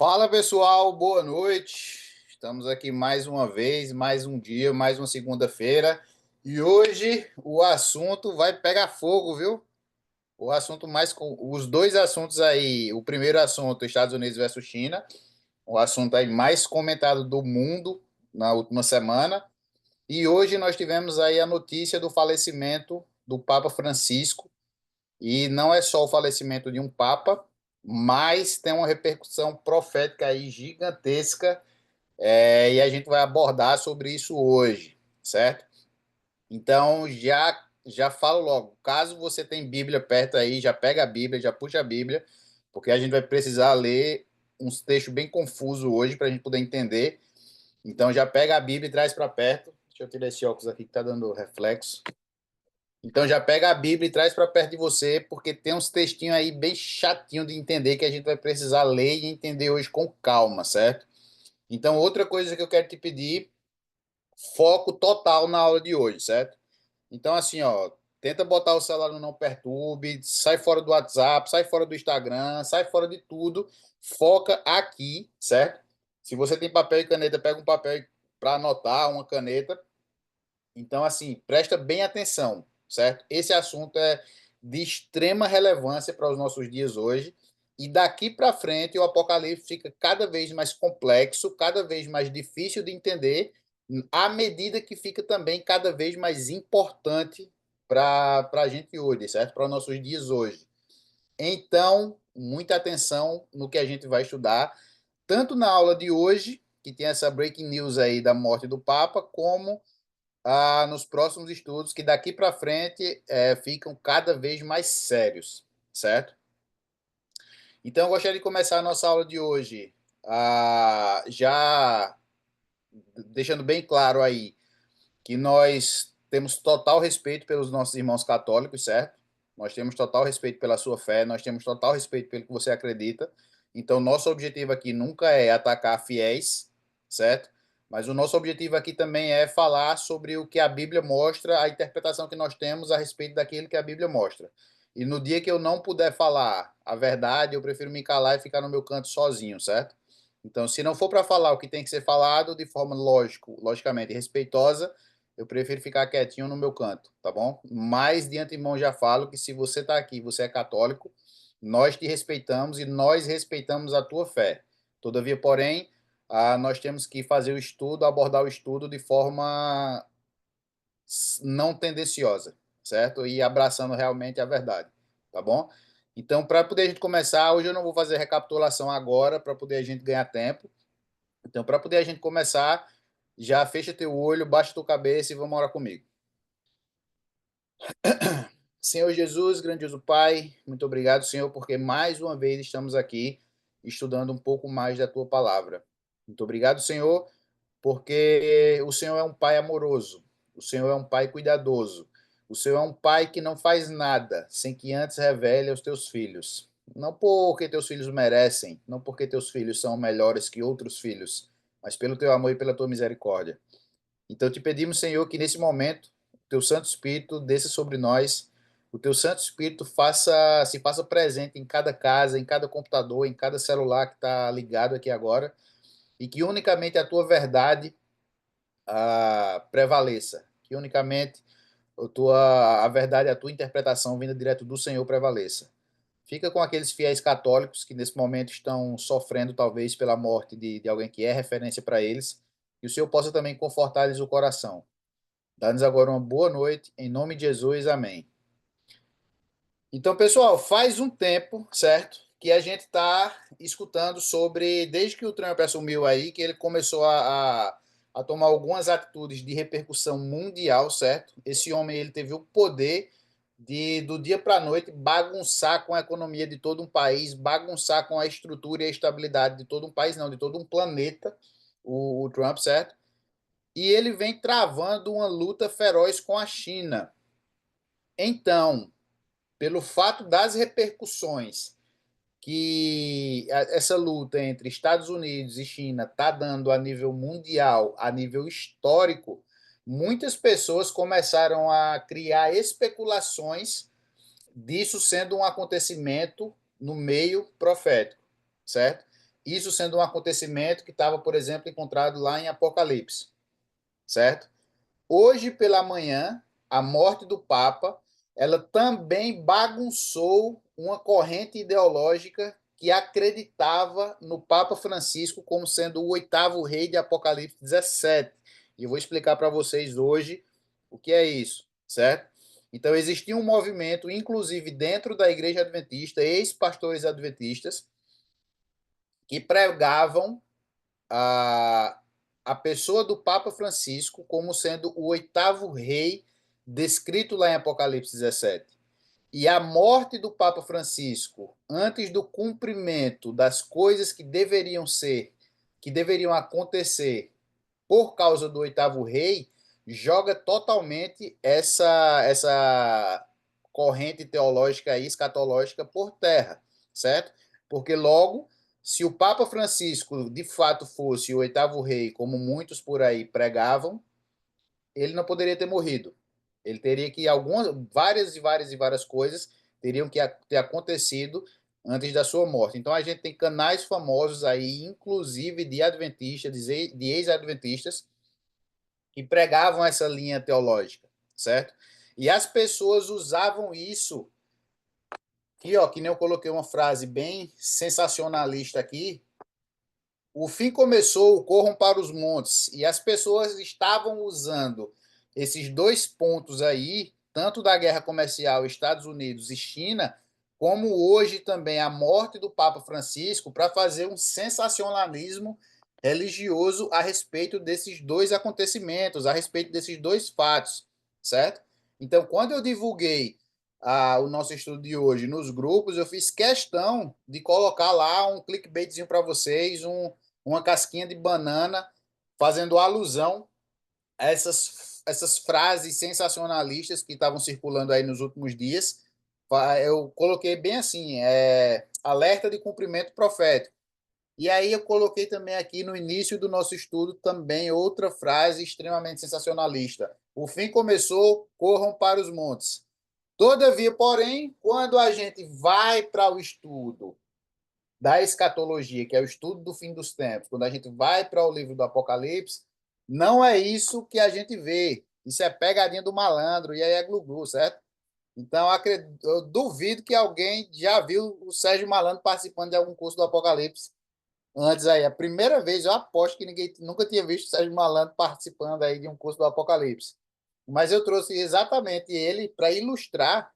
Fala pessoal, boa noite. Estamos aqui mais uma vez, mais um dia, mais uma segunda-feira. E hoje o assunto vai pegar fogo, viu? O assunto mais os dois assuntos aí, o primeiro assunto, Estados Unidos versus China, o assunto aí mais comentado do mundo na última semana. E hoje nós tivemos aí a notícia do falecimento do Papa Francisco. E não é só o falecimento de um papa, mas tem uma repercussão profética aí gigantesca, e a gente vai abordar sobre isso hoje, certo? Então já falo logo, caso você tem Bíblia perto aí, já pega a Bíblia, já puxa a Bíblia, porque a gente vai precisar ler uns textos bem confusos hoje para a gente poder entender. Então já pega a Bíblia e traz para perto. Deixa eu tirar esse óculos aqui que está dando reflexo. Então já pega a Bíblia e traz para perto de você, porque tem uns textinhos aí bem chatinho de entender que a gente vai precisar ler e entender hoje com calma, certo? Então outra coisa que eu quero te pedir, foco total na aula de hoje, certo? Então assim, ó, tenta botar o celular no não perturbe, sai fora do WhatsApp, sai fora do Instagram, sai fora de tudo, foca aqui, certo? Se você tem papel e caneta, pega um papel para anotar, uma caneta. Então, assim, presta bem atenção, certo? Esse assunto é de extrema relevância para os nossos dias hoje. E daqui para frente, o Apocalipse fica cada vez mais complexo, cada vez mais difícil de entender, à medida que fica também cada vez mais importante para a gente hoje, certo? Para os nossos dias hoje. Então, muita atenção no que a gente vai estudar, tanto na aula de hoje, que tem essa breaking news aí da morte do Papa, como nos próximos estudos, que daqui para frente ficam cada vez mais sérios, certo? Então, eu gostaria de começar a nossa aula de hoje já deixando bem claro aí que nós temos total respeito pelos nossos irmãos católicos, certo? Nós temos total respeito pela sua fé, nós temos total respeito pelo que você acredita. Então, nosso objetivo aqui nunca é atacar fiéis, certo? Mas o nosso objetivo aqui também é falar sobre o que a Bíblia mostra, a interpretação que nós temos a respeito daquilo que a Bíblia mostra. E no dia que eu não puder falar a verdade, eu prefiro me calar e ficar no meu canto sozinho, certo? Então, se não for para falar o que tem que ser falado de forma logicamente respeitosa, eu prefiro ficar quietinho no meu canto, tá bom? Mas de antemão já falo que se você está aqui, você é católico, nós te respeitamos e nós respeitamos a tua fé. Todavia, porém, nós temos que fazer o estudo, abordar o estudo de forma não tendenciosa, certo? E abraçando realmente a verdade, tá bom? Então, para poder a gente começar, hoje eu não vou fazer recapitulação agora, para poder a gente ganhar tempo. Então, para poder a gente começar, já fecha teu olho, baixa tua cabeça e vamos orar comigo. Senhor Jesus, grandioso Pai, muito obrigado, Senhor, porque mais uma vez estamos aqui estudando um pouco mais da tua palavra. Muito obrigado, Senhor, porque o Senhor é um Pai amoroso, o Senhor é um Pai cuidadoso, o Senhor é um Pai que não faz nada sem que antes revele aos teus filhos. Não porque teus filhos merecem, não porque teus filhos são melhores que outros filhos, mas pelo teu amor e pela tua misericórdia. Então te pedimos, Senhor, que nesse momento o teu Santo Espírito desça sobre nós, o teu Santo Espírito se faça presente em cada casa, em cada computador, em cada celular que está ligado aqui agora, e que unicamente a tua verdade prevaleça, que unicamente a verdade, a tua interpretação vinda direto do Senhor prevaleça. Fica com aqueles fiéis católicos que nesse momento estão sofrendo talvez pela morte de alguém que é referência para eles, e o Senhor possa também confortar-lhes o coração. Dá-nos agora uma boa noite, em nome de Jesus, amém. Então, pessoal, faz um tempo, certo, que a gente está escutando sobre, desde que o Trump assumiu aí, que ele começou a tomar algumas atitudes de repercussão mundial, certo? Esse homem, ele teve o poder de, do dia para a noite, bagunçar com a economia de todo um país, bagunçar com a estrutura e a estabilidade de todo um país, não, de todo um planeta, o Trump, certo? E ele vem travando uma luta feroz com a China. Então, pelo fato das repercussões que essa luta entre Estados Unidos e China está dando a nível mundial, a nível histórico, muitas pessoas começaram a criar especulações disso sendo um acontecimento no meio profético, certo? isso sendo um acontecimento que estava, por exemplo, encontrado lá em Apocalipse, certo? Hoje pela manhã, a morte do Papa, ela também bagunçou uma corrente ideológica que acreditava no Papa Francisco como sendo o oitavo rei de Apocalipse 17. E eu vou explicar para vocês hoje o que é isso, certo? Então, existia um movimento, inclusive dentro da Igreja Adventista, ex-pastores adventistas, que pregavam a pessoa do Papa Francisco como sendo o oitavo rei descrito lá em Apocalipse 17. E a morte do Papa Francisco, antes do cumprimento das coisas que deveriam ser, que deveriam acontecer por causa do oitavo rei, joga totalmente essa corrente teológica e escatológica por terra, certo? Porque logo, se o Papa Francisco de fato fosse o oitavo rei, como muitos por aí pregavam, ele não poderia ter morrido. Ele teria que várias coisas teriam que ter acontecido antes da sua morte. Então a gente tem canais famosos aí, inclusive de adventistas, de ex-adventistas, que pregavam essa linha teológica, certo? E as pessoas usavam isso. Aqui, ó, que nem eu coloquei uma frase bem sensacionalista aqui. O fim começou, corram para os montes. E as pessoas estavam usando esses dois pontos aí, tanto da guerra comercial Estados Unidos e China, como hoje também a morte do Papa Francisco, para fazer um sensacionalismo religioso a respeito desses dois acontecimentos, a respeito desses dois fatos, certo? Então, quando eu divulguei o nosso estudo de hoje nos grupos, eu fiz questão de colocar lá um clickbaitzinho para vocês, uma casquinha de banana, fazendo alusão a essas frases sensacionalistas que estavam circulando aí nos últimos dias. Eu coloquei bem assim, alerta de cumprimento profético. E aí eu coloquei também aqui no início do nosso estudo também outra frase extremamente sensacionalista. O fim começou, corram para os montes. Todavia, porém, quando a gente vai para o estudo da escatologia, que é o estudo do fim dos tempos, quando a gente vai para o livro do Apocalipse, não é isso que a gente vê. Isso é pegadinha do malandro, e aí é glu-glu, certo? Então, eu duvido que alguém já viu o Sérgio Malandro participando de algum curso do Apocalipse antes aí. A primeira vez, eu aposto que ninguém nunca tinha visto o Sérgio Malandro participando aí de um curso do Apocalipse. Mas eu trouxe exatamente ele para ilustrar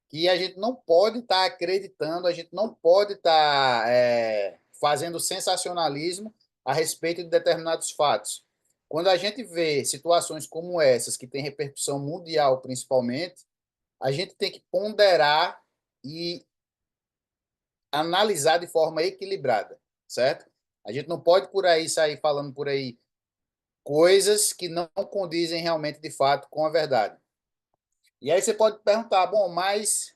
que a gente não pode estar acreditando, a gente não pode estar fazendo sensacionalismo a respeito de determinados fatos. Quando a gente vê situações como essas, que têm repercussão mundial principalmente, a gente tem que ponderar e analisar de forma equilibrada, certo? A gente não pode por aí sair falando por aí coisas que não condizem realmente de fato com a verdade. E aí você pode perguntar, bom, mas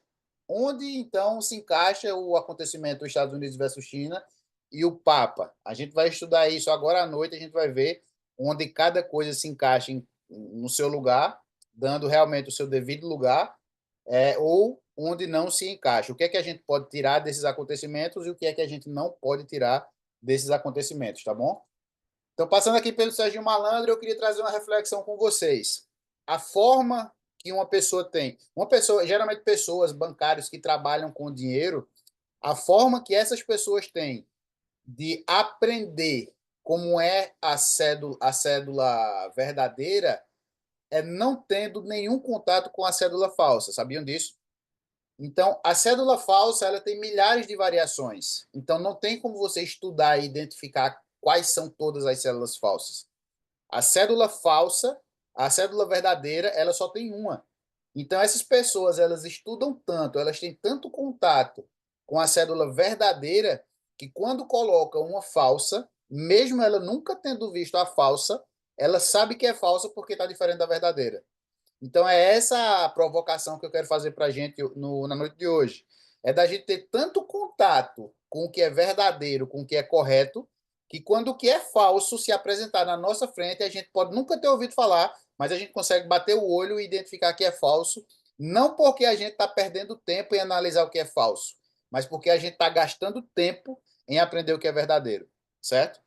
onde então se encaixa o acontecimento dos Estados Unidos versus China e o Papa? A gente vai estudar isso agora à noite, a gente vai ver onde cada coisa se encaixa no seu lugar, dando realmente o seu devido lugar, ou onde não se encaixa. O que é que a gente pode tirar desses acontecimentos e o que é que a gente não pode tirar desses acontecimentos, tá bom? Então, passando aqui pelo Serginho Malandro, eu queria trazer uma reflexão com vocês. A forma que uma pessoa tem, uma pessoa, geralmente pessoas, bancários que trabalham com dinheiro, a forma que essas pessoas têm de aprender como é a cédula verdadeira é não tendo nenhum contato com a cédula falsa. Sabiam disso? Então, a cédula falsa ela tem milhares de variações. Então, não tem como você estudar e identificar quais são todas as cédulas falsas. A cédula falsa, a cédula verdadeira, ela só tem uma. Então, essas pessoas, elas estudam tanto, elas têm tanto contato com a cédula verdadeira, que quando colocam uma falsa, mesmo ela nunca tendo visto a falsa, ela sabe que é falsa porque está diferente da verdadeira. Então, é essa a provocação que eu quero fazer para a gente na noite de hoje. É da gente ter tanto contato com o que é verdadeiro, com o que é correto, que quando o que é falso se apresentar na nossa frente, a gente pode nunca ter ouvido falar, mas a gente consegue bater o olho e identificar que é falso, não porque a gente está perdendo tempo em analisar o que é falso, mas porque a gente está gastando tempo em aprender o que é verdadeiro, certo?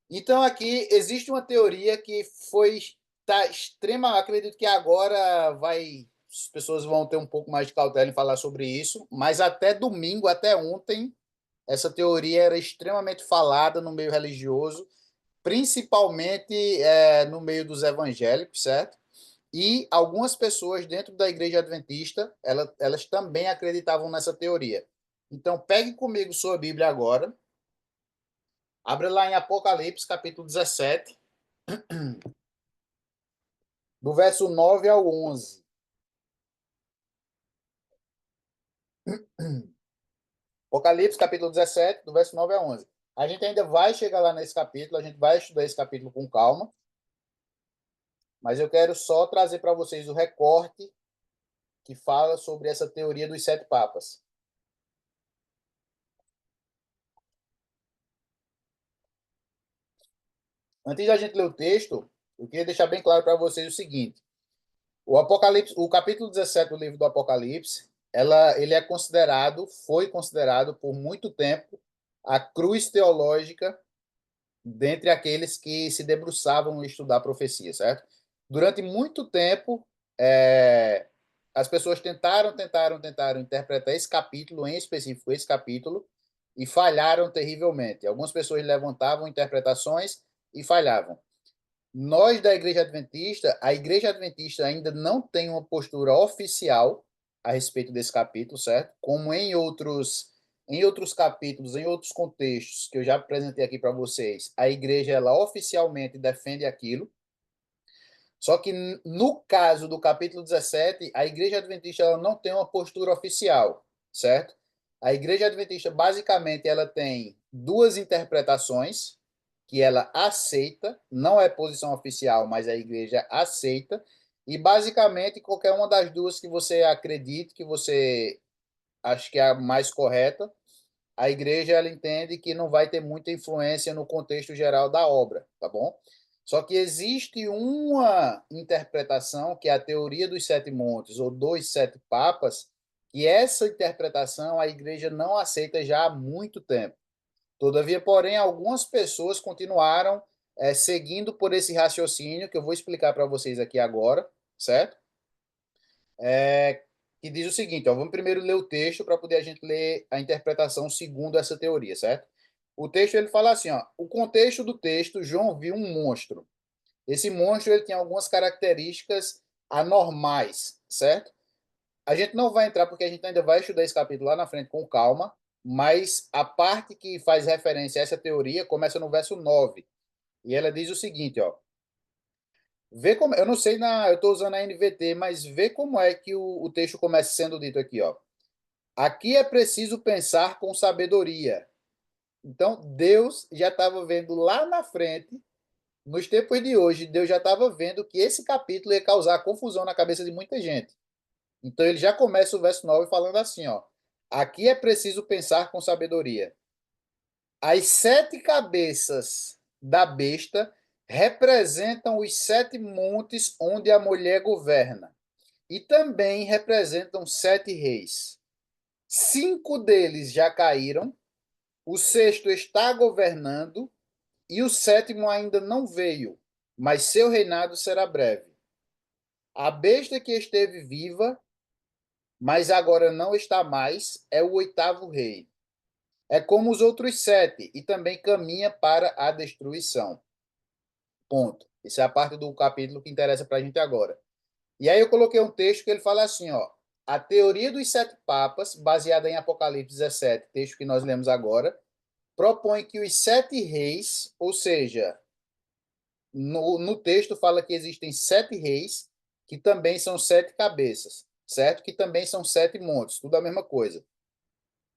Então, aqui existe uma teoria que foi tá extrema. Acredito que agora as pessoas vão ter um pouco mais de cautela em falar sobre isso, mas até domingo, até ontem, essa teoria era extremamente falada no meio religioso, principalmente no meio dos evangélicos, certo? E algumas pessoas dentro da igreja adventista, elas também acreditavam nessa teoria. Então, pegue comigo sua Bíblia agora, abre lá em Apocalipse, capítulo 17, do verso 9 ao 11. Apocalipse, capítulo 17, do verso 9 a 11. A gente ainda vai chegar lá nesse capítulo, a gente vai estudar esse capítulo com calma, mas eu quero só trazer para vocês o recorte que fala sobre essa teoria dos sete papas. Antes da gente ler o texto, eu queria deixar bem claro para vocês o seguinte: o Apocalipse, o capítulo 17 do livro do Apocalipse, ele é considerado, foi considerado por muito tempo a cruz teológica dentre aqueles que se debruçavam em estudar a profecia, certo? Durante muito tempo, as pessoas tentaram interpretar esse capítulo em específico, esse capítulo, e falharam terrivelmente. Algumas pessoas levantavam interpretações e falhavam. Nós da Igreja Adventista, a Igreja Adventista ainda não tem uma postura oficial a respeito desse capítulo, certo? Como em outros capítulos, em outros contextos que eu já apresentei aqui para vocês, a igreja ela oficialmente defende aquilo. Só que no caso do capítulo 17, a Igreja Adventista ela não tem uma postura oficial, certo? A Igreja Adventista basicamente ela tem duas interpretações que ela aceita, não é posição oficial, mas a igreja aceita, e basicamente qualquer uma das duas que você acredite, que você acha que é a mais correta, a igreja ela entende que não vai ter muita influência no contexto geral da obra, tá bom? Só que existe uma interpretação, que é a teoria dos sete montes, ou dos sete papas, que essa interpretação a igreja não aceita já há muito tempo. Todavia, porém, algumas pessoas continuaram seguindo por esse raciocínio, que eu vou explicar para vocês aqui agora, certo? Que diz o seguinte, ó, vamos primeiro ler o texto para poder a gente ler a interpretação segundo essa teoria, certo? O texto ele fala assim, ó, o contexto do texto, João viu um monstro. Esse monstro ele tem algumas características anormais, certo? A gente não vai entrar porque a gente ainda vai estudar esse capítulo lá na frente com calma, mas a parte que faz referência a essa teoria começa no verso 9. E ela diz o seguinte, ó, vê como, eu não sei eu estou usando a NVT, mas vê como é que o texto começa sendo dito aqui, ó. Aqui é preciso pensar com sabedoria. Então, Deus já estava vendo lá na frente, nos tempos de hoje, Deus já estava vendo que esse capítulo ia causar confusão na cabeça de muita gente. Então, ele já começa o verso 9 falando assim, ó. Aqui é preciso pensar com sabedoria. As sete cabeças da besta representam os sete montes onde a mulher governa. E também representam sete reis. Cinco deles já caíram, o sexto está governando e o sétimo ainda não veio, mas seu reinado será breve. A besta que esteve viva, mas agora não está mais, é o oitavo rei. É como os outros sete e também caminha para a destruição. Ponto. Essa é a parte do capítulo que interessa para a gente agora. E aí eu coloquei um texto que ele fala assim, ó, a teoria dos sete papas, baseada em Apocalipse 17, texto que nós lemos agora, propõe que os sete reis, ou seja, no texto fala que existem sete reis, que também são sete cabeças, certo? Que também são sete montes, tudo a mesma coisa.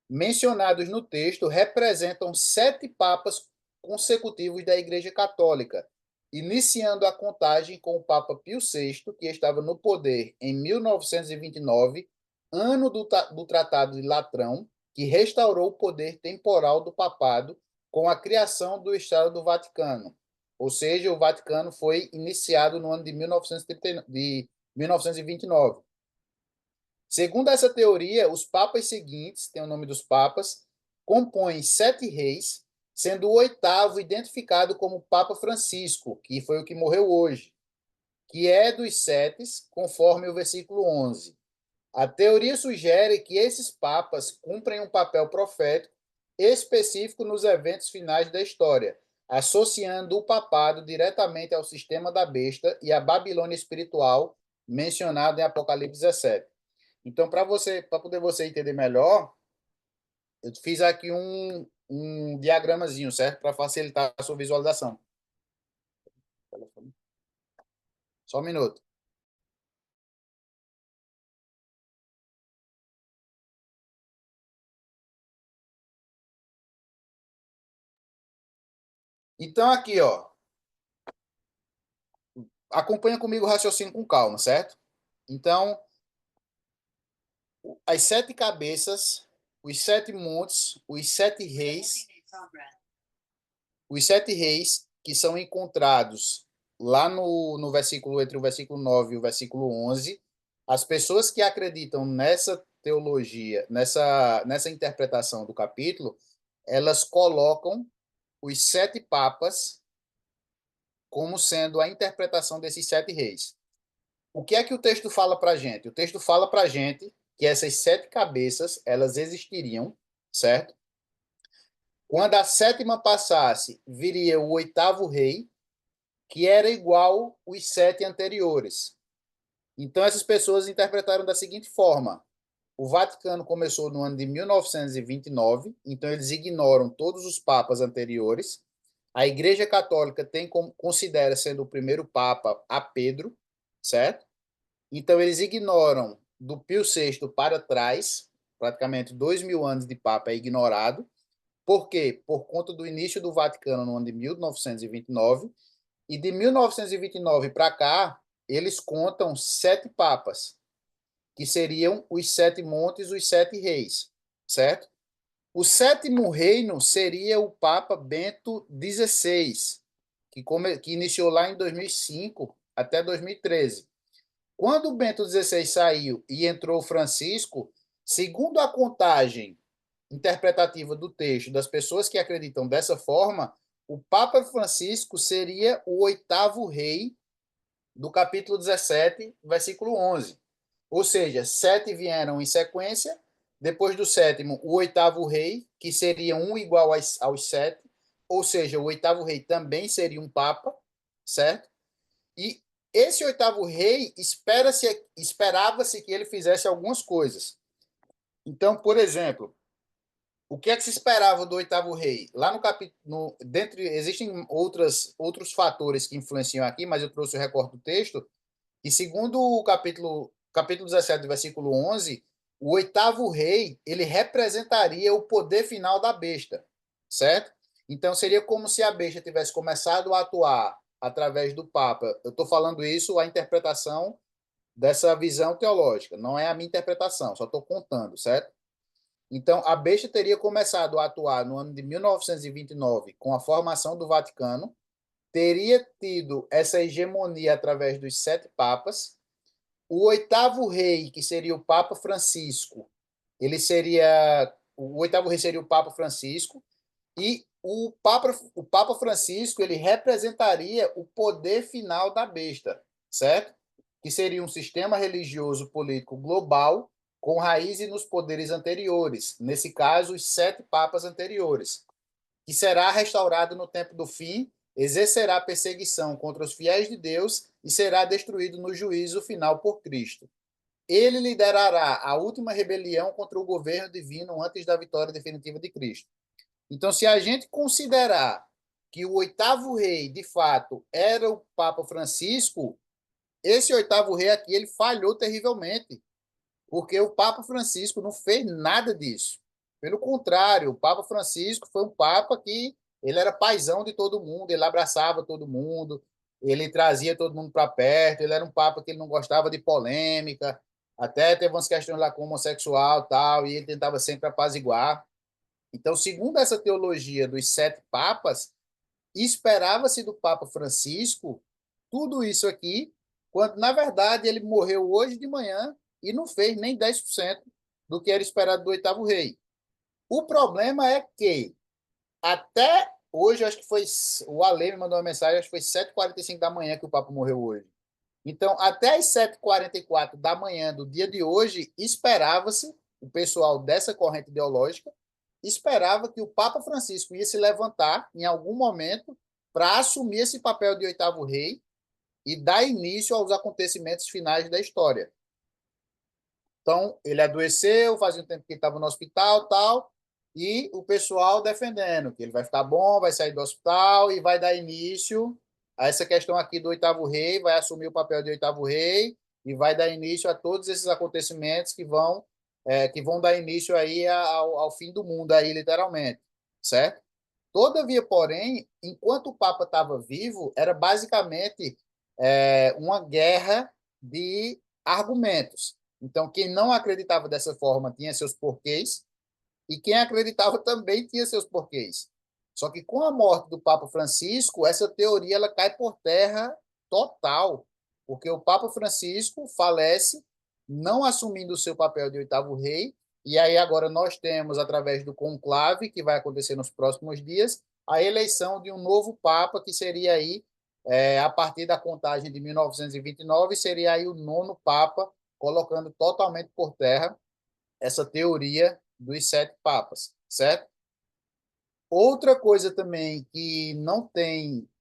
Mencionados no texto representam sete papas consecutivos da Igreja Católica, iniciando a contagem com o Papa Pio VI, que estava no poder em 1929, ano do Tratado de Latrão, que restaurou o poder temporal do papado com a criação do Estado do Vaticano. Ou seja, o Vaticano foi iniciado no ano de 1929. Segundo essa teoria, os papas seguintes, tem o nome dos papas, compõem 7 reis, sendo o oitavo identificado como Papa Francisco, que foi o que morreu hoje, que é dos sete, conforme o versículo 11. A teoria sugere que esses papas cumprem um papel profético específico nos eventos finais da história, associando o papado diretamente ao sistema da besta e à Babilônia espiritual mencionado em Apocalipse 17. Então, para poder você entender melhor, eu fiz aqui um diagramazinho, certo? Para facilitar a sua visualização. Só um minuto. Então, aqui, ó, acompanha comigo o raciocínio com calma, certo? Então, as 7 cabeças, os 7 montes, os 7 reis que são encontrados lá no versículo, entre o versículo 9 e o versículo 11, as pessoas que acreditam nessa teologia, nessa interpretação do capítulo, elas colocam os 7 papas como sendo a interpretação desses 7 reis. O que é que o texto fala para a gente? O texto fala para a gente que essas 7 cabeças, elas existiriam, certo? Quando a sétima passasse, viria o oitavo rei, que era igual os 7 anteriores. Então, essas pessoas interpretaram da seguinte forma: o Vaticano começou no ano de 1929, então eles ignoram todos os papas anteriores. A Igreja Católica considera sendo o primeiro papa a Pedro, certo? Então, eles ignoram do Pio VI para trás, praticamente 2.000 anos de papa é ignorado. Por quê? Por conta do início do Vaticano no ano de 1929, e de 1929 para cá, eles contam 7 papas, que seriam os 7 montes, os 7 reis, certo? O sétimo reino seria o Papa Bento XVI, que iniciou lá em 2005 até 2013. Quando o Bento XVI saiu e entrou o Francisco, segundo a contagem interpretativa do texto das pessoas que acreditam dessa forma, o Papa Francisco seria o oitavo rei do capítulo 17, versículo 11. Ou seja, 7 vieram em sequência, depois do sétimo, o oitavo rei, que seria um igual aos 7, ou seja, o oitavo rei também seria um papa, certo? E esse oitavo rei esperava-se que ele fizesse algumas coisas. Então, por exemplo, o que é que se esperava do oitavo rei? Lá no capítulo, existem outros fatores que influenciam aqui, mas eu trouxe o recorte do texto, e segundo o capítulo 17, versículo 11, o oitavo rei, ele representaria o poder final da besta, certo? Então seria como se a besta tivesse começado a atuar através do Papa. Eu estou falando isso, a interpretação dessa visão teológica, não é a minha interpretação, só estou contando, certo? Então, a besta teria começado a atuar no ano de 1929, com a formação do Vaticano, teria tido essa hegemonia através dos 7 papas. O oitavo rei, que seria o Papa Francisco, o oitavo rei seria o Papa Francisco, e o Papa Francisco, ele representaria o poder final da besta, certo? Que seria um sistema religioso político global com raízes nos poderes anteriores, nesse caso, os 7 papas anteriores, que será restaurado no tempo do fim, exercerá perseguição contra os fiéis de Deus e será destruído no juízo final por Cristo. Ele liderará a última rebelião contra o governo divino antes da vitória definitiva de Cristo. Então, se a gente considerar que o oitavo rei, de fato, era o Papa Francisco, esse oitavo rei aqui, ele falhou terrivelmente, porque o Papa Francisco não fez nada disso. Pelo contrário, o Papa Francisco foi um Papa que ele era paizão de todo mundo, ele abraçava todo mundo, ele trazia todo mundo para perto, ele era um Papa que ele não gostava de polêmica, até teve umas questões lá com homossexual e tal, e ele tentava sempre apaziguar. Então, segundo essa teologia dos 7 papas, esperava-se do Papa Francisco tudo isso aqui, quando, na verdade, ele morreu hoje de manhã e não fez nem 10% do que era esperado do oitavo rei. O problema é que até hoje, acho que foi o Ale me mandou uma mensagem, acho que foi 7h45 da manhã que o Papa morreu hoje. Então, até as 7h44 da manhã do dia de hoje, esperava-se, o pessoal dessa corrente ideológica, esperava que o Papa Francisco ia se levantar em algum momento para assumir esse papel de oitavo rei e dar início aos acontecimentos finais da história. Então, ele adoeceu, fazia um tempo que ele estava no hospital, tal, e o pessoal defendendo que ele vai ficar bom, vai sair do hospital e vai dar início a essa questão aqui do oitavo rei, vai assumir o papel de oitavo rei e vai dar início a todos esses acontecimentos que vão dar início aí ao fim do mundo aí literalmente, certo? Todavia, porém, enquanto o Papa estava vivo, era basicamente uma guerra de argumentos. Então, quem não acreditava dessa forma tinha seus porquês, e quem acreditava também tinha seus porquês. Só que com a morte do Papa Francisco, essa teoria ela cai por terra total, porque o Papa Francisco falece não assumindo o seu papel de oitavo rei, e aí agora nós temos, através do conclave, que vai acontecer nos próximos dias, a eleição de um novo Papa, que seria aí, a partir da contagem de 1929, seria aí o nono Papa, colocando totalmente por terra essa teoria dos sete papas, certo? Outra coisa também que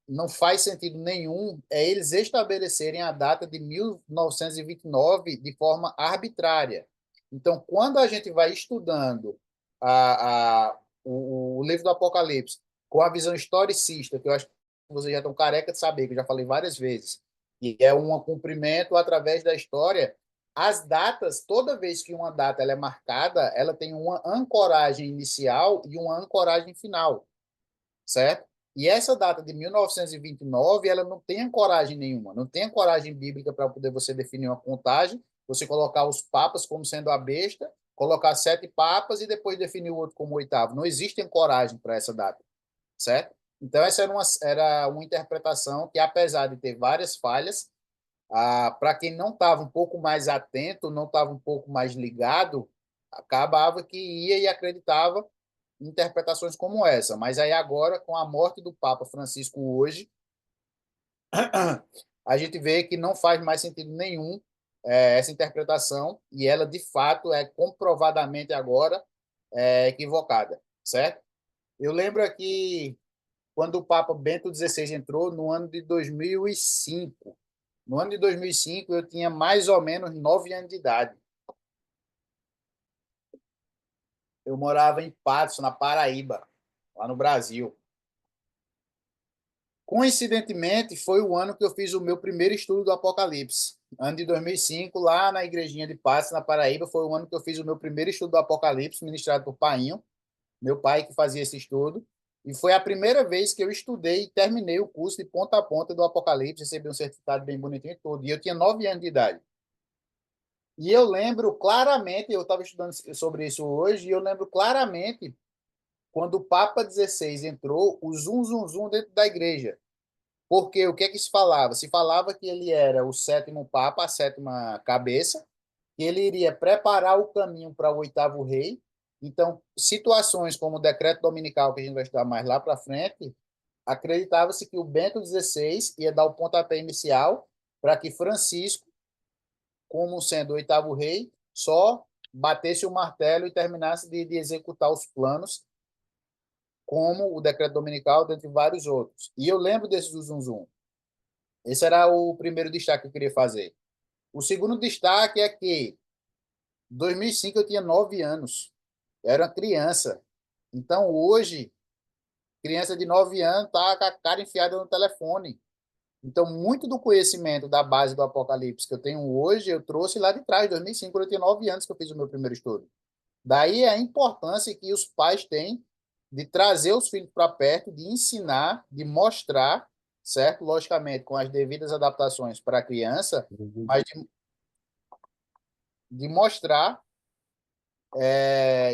não faz sentido nenhum é eles estabelecerem a data de 1929 de forma arbitrária. Então, quando a gente vai estudando o livro do Apocalipse com a visão historicista, que eu acho que vocês já estão careca de saber, que eu já falei várias vezes, e é um cumprimento através da história, as datas, toda vez que uma data ela é marcada, ela tem uma ancoragem inicial e uma ancoragem final, certo? E essa data de 1929, ela não tem ancoragem nenhuma, não tem ancoragem bíblica para poder você definir uma contagem, você colocar os papas como sendo a besta, colocar 7 papas e depois definir o outro como oitavo. Não existe ancoragem para essa data, certo? Então, essa era uma interpretação que, apesar de ter várias falhas, para quem não estava um pouco mais atento, não estava um pouco mais ligado, acabava que ia e acreditava em interpretações como essa. Mas aí agora, com a morte do Papa Francisco hoje, a gente vê que não faz mais sentido nenhum essa interpretação e ela, de fato, é comprovadamente agora equivocada, certo? Eu lembro aqui, quando o Papa Bento XVI entrou, no ano de 2005, no ano de 2005, eu tinha mais ou menos 9 anos de idade. Eu morava em Patos, na Paraíba, lá no Brasil. Coincidentemente, foi o ano que eu fiz o meu primeiro estudo do Apocalipse. Ano de 2005, lá na igrejinha de Patos, na Paraíba, foi o ano que eu fiz o meu primeiro estudo do Apocalipse, ministrado por Painho, meu pai que fazia esse estudo. E foi a primeira vez que eu estudei e terminei o curso de ponta a ponta do Apocalipse, recebi um certificado bem bonitinho e tudo. E eu tinha 9 anos de idade. E eu lembro claramente, eu estava estudando sobre isso hoje, e eu lembro claramente quando o Papa XVI entrou, o zum, zum, zum dentro da igreja. Porque o que é que se falava? Se falava que ele era o sétimo Papa, a sétima cabeça, que ele iria preparar o caminho para o oitavo rei. Então, situações como o decreto dominical, que a gente vai estudar mais lá para frente, acreditava-se que o Bento XVI ia dar o pontapé inicial para que Francisco, como sendo o oitavo rei, só batesse o martelo e terminasse de executar os planos, como o decreto dominical, dentre vários outros. E eu lembro desse do Zum Zum. Esse era o primeiro destaque que eu queria fazer. O segundo destaque é que, em 2005, eu tinha 9 anos. Eu era uma criança. Então, hoje, criança de 9 anos está com a cara enfiada no telefone. Então, muito do conhecimento da base do Apocalipse que eu tenho hoje, eu trouxe lá de trás, 2005, quando eu tinha 9 anos que eu fiz o meu primeiro estudo. Daí a importância que os pais têm de trazer os filhos para perto, de ensinar, de mostrar, certo? Logicamente, com as devidas adaptações para a criança, mas de mostrar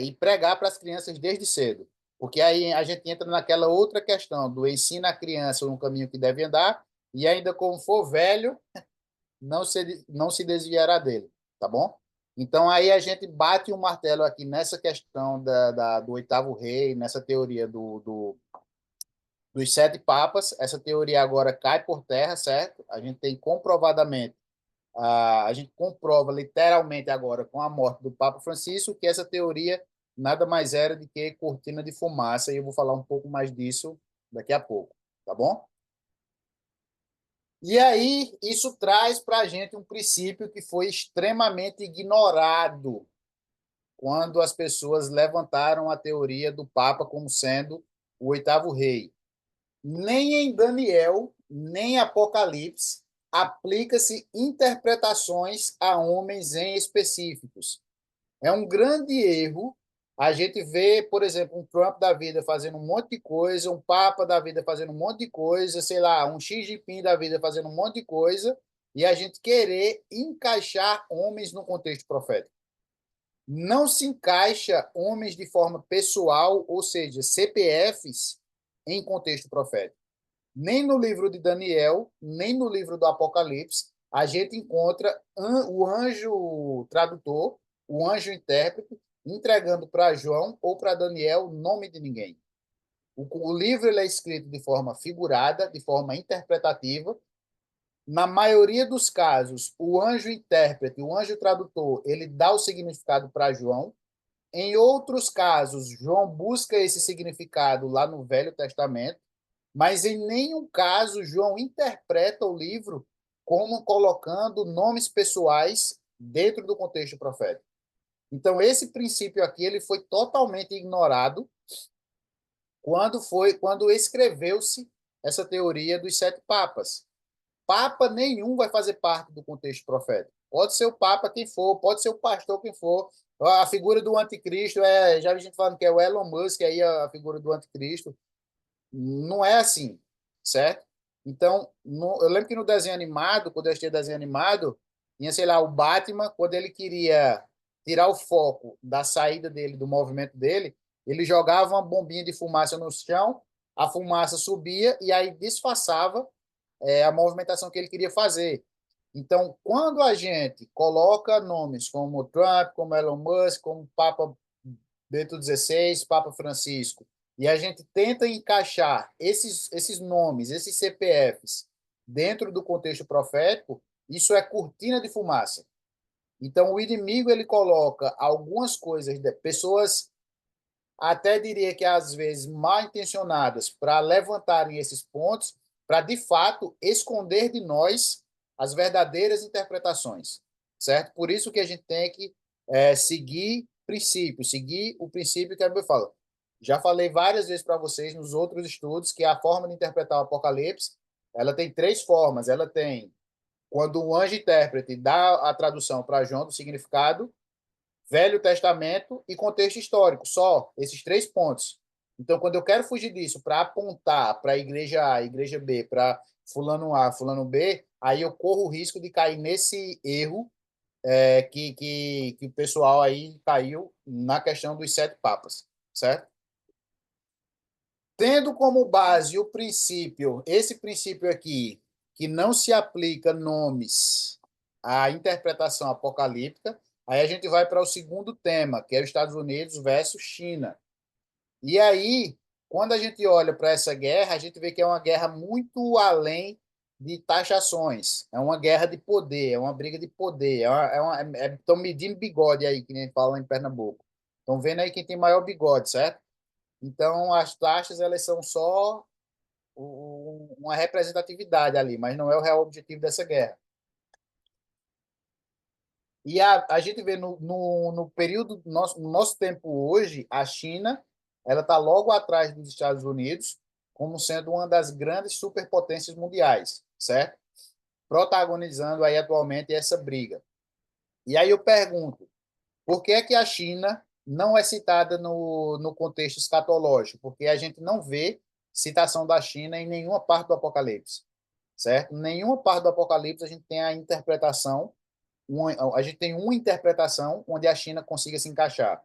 e pregar para as crianças desde cedo. Porque aí a gente entra naquela outra questão do ensina a criança no caminho que deve andar e ainda como for velho, não se desviará dele, tá bom? Então, aí a gente bate o martelo aqui nessa questão do oitavo rei, nessa teoria dos sete papas. Essa teoria agora cai por terra, certo? A gente tem comprovadamente, a gente comprova literalmente agora com a morte do Papa Francisco que essa teoria nada mais era do que cortina de fumaça, e eu vou falar um pouco mais disso daqui a pouco, tá bom? E aí, isso traz para a gente um princípio que foi extremamente ignorado quando as pessoas levantaram a teoria do Papa como sendo o oitavo rei. Nem em Daniel, nem em Apocalipse, aplica-se interpretações a homens em específicos. É um grande erro a gente vê, por exemplo, um Trump da vida fazendo um monte de coisa, um Papa da vida fazendo um monte de coisa, sei lá, um Xi Jinping da vida fazendo um monte de coisa, e a gente querer encaixar homens no contexto profético. Não se encaixa homens de forma pessoal, ou seja, CPFs, em contexto profético. Nem no livro de Daniel, nem no livro do Apocalipse, a gente encontra o anjo tradutor, o anjo intérprete, entregando para João ou para Daniel o nome de ninguém. O livro ele é escrito de forma figurada, de forma interpretativa. Na maioria dos casos, o anjo intérprete, o anjo tradutor, ele dá o significado para João. Em outros casos, João busca esse significado lá no Velho Testamento, mas em nenhum caso João interpreta o livro como colocando nomes pessoais dentro do contexto profético. Então, esse princípio aqui ele foi totalmente ignorado quando escreveu-se essa teoria dos sete papas. Papa nenhum vai fazer parte do contexto profético. Pode ser o Papa quem for, pode ser o pastor quem for. A figura do anticristo, já vi gente falando que é o Elon Musk, aí a figura do anticristo. Não é assim, certo? Então, eu lembro que no desenho animado, quando eu assistia desenho animado, tinha, sei lá, o Batman, quando ele queria tirar o foco da saída dele, do movimento dele, ele jogava uma bombinha de fumaça no chão, a fumaça subia e aí disfarçava a movimentação que ele queria fazer. Então, quando a gente coloca nomes como Trump, como Elon Musk, como Papa Bento XVI, Papa Francisco, e a gente tenta encaixar esses nomes, esses CPFs, dentro do contexto profético, isso é cortina de fumaça. Então, o inimigo ele coloca algumas coisas, pessoas até diria que às vezes mal intencionadas, para levantarem esses pontos, para de fato esconder de nós as verdadeiras interpretações, certo? Por isso que a gente tem que seguir princípios, seguir o princípio que a Bíblia fala. Já falei várias vezes para vocês nos outros estudos que a forma de interpretar o Apocalipse, ela tem três formas. Ela tem quando o anjo intérprete dá a tradução para João do significado, Velho Testamento e contexto histórico, só esses três pontos. Então, quando eu quero fugir disso para apontar para a igreja A, igreja B, para fulano A, fulano B, aí eu corro o risco de cair nesse erro que o pessoal aí caiu na questão dos sete papas, certo? Tendo como base o princípio, esse princípio aqui, que não se aplica nomes à interpretação apocalíptica, aí a gente vai para o segundo tema, que é os Estados Unidos versus China. E aí, quando a gente olha para essa guerra, a gente vê que é uma guerra muito além de taxações. É uma guerra de poder, é uma briga de poder. Estão medindo bigode aí, que nem falam em Pernambuco. Estão vendo aí quem tem maior bigode, certo? Então, as taxas elas são só uma representatividade ali, mas não é o real objetivo dessa guerra. E a gente vê no período, no nosso tempo hoje, a China ela está logo atrás dos Estados Unidos como sendo uma das grandes superpotências mundiais, certo? Protagonizando aí atualmente essa briga. E aí eu pergunto, por que é que a China não é citada no contexto escatológico? Porque a gente não vê citação da China em nenhuma parte do Apocalipse, certo? Em nenhuma parte do Apocalipse a gente tem a interpretação, a gente tem uma interpretação onde a China consiga se encaixar.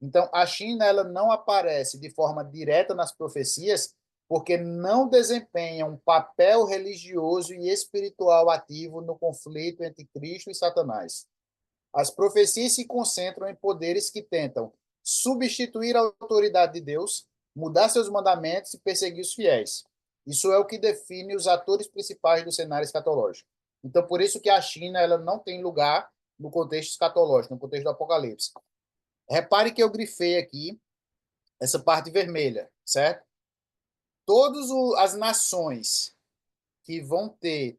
Então, a China ela não aparece de forma direta nas profecias porque não desempenha um papel religioso e espiritual ativo no conflito entre Cristo e Satanás. as profecias se concentram em poderes que tentam substituir a autoridade de Deus, mudar seus mandamentos e perseguir os fiéis. Isso é o que define os atores principais do cenário escatológico. Então, por isso que a China ela não tem lugar no contexto escatológico, no contexto do Apocalipse. Repare que eu grifei aqui essa parte vermelha, certo? Todas as nações que vão ter,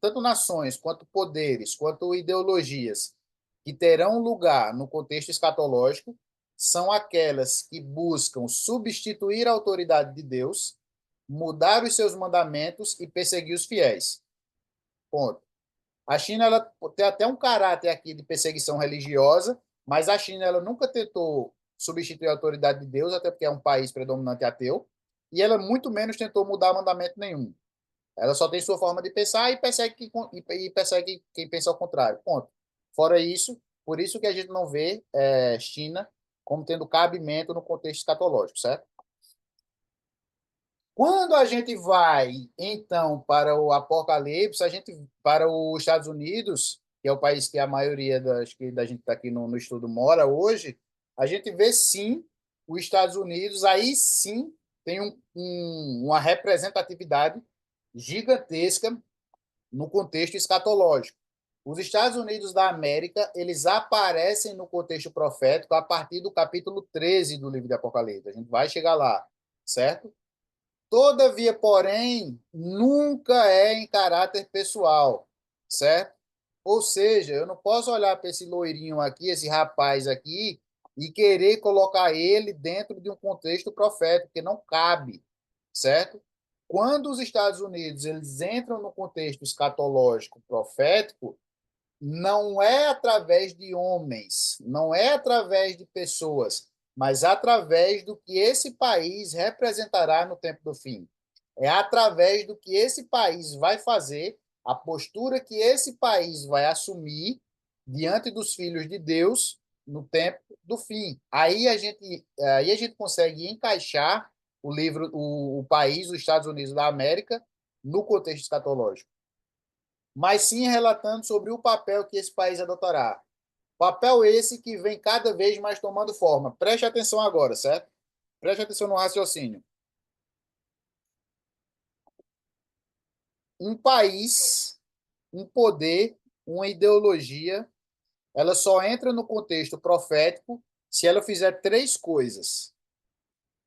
tanto nações, quanto poderes, quanto ideologias, que terão lugar no contexto escatológico, são aquelas que buscam substituir a autoridade de Deus, mudar os seus mandamentos e perseguir os fiéis. Ponto. A China ela tem até um caráter aqui de perseguição religiosa, mas a China ela nunca tentou substituir a autoridade de Deus, até porque é um país predominante ateu, e ela muito menos tentou mudar mandamento nenhum. Ela só tem sua forma de pensar e persegue quem pensa ao contrário. Ponto. Fora isso, por isso que a gente não vê China como tendo cabimento no contexto escatológico, certo? Quando a gente vai, então, para o Apocalipse, a gente para os Estados Unidos, que é o país que a maioria da gente está aqui no estudo mora hoje, a gente vê sim os Estados Unidos, aí sim tem uma representatividade gigantesca no contexto escatológico. Os Estados Unidos da América, eles aparecem no contexto profético a partir do capítulo 13 do livro de Apocalipse. A gente vai chegar lá, certo? Todavia, porém, nunca é em caráter pessoal, certo? Ou seja, eu não posso olhar para esse loirinho aqui, esse rapaz aqui, e querer colocar ele dentro de um contexto profético, que não cabe, certo? Quando os Estados Unidos eles entram no contexto escatológico profético, não é através de homens, não é através de pessoas, mas através do que esse país representará no tempo do fim. É através do que esse país vai fazer, a postura que esse país vai assumir diante dos filhos de Deus no tempo do fim. Aí a gente consegue encaixar o livro, o país, os Estados Unidos da América, no contexto escatológico, mas sim relatando sobre o papel que esse país adotará. Papel esse que vem cada vez mais tomando forma. Preste atenção agora, certo? Preste atenção no raciocínio. Um país, um poder, uma ideologia, ela só entra no contexto profético se ela fizer três coisas.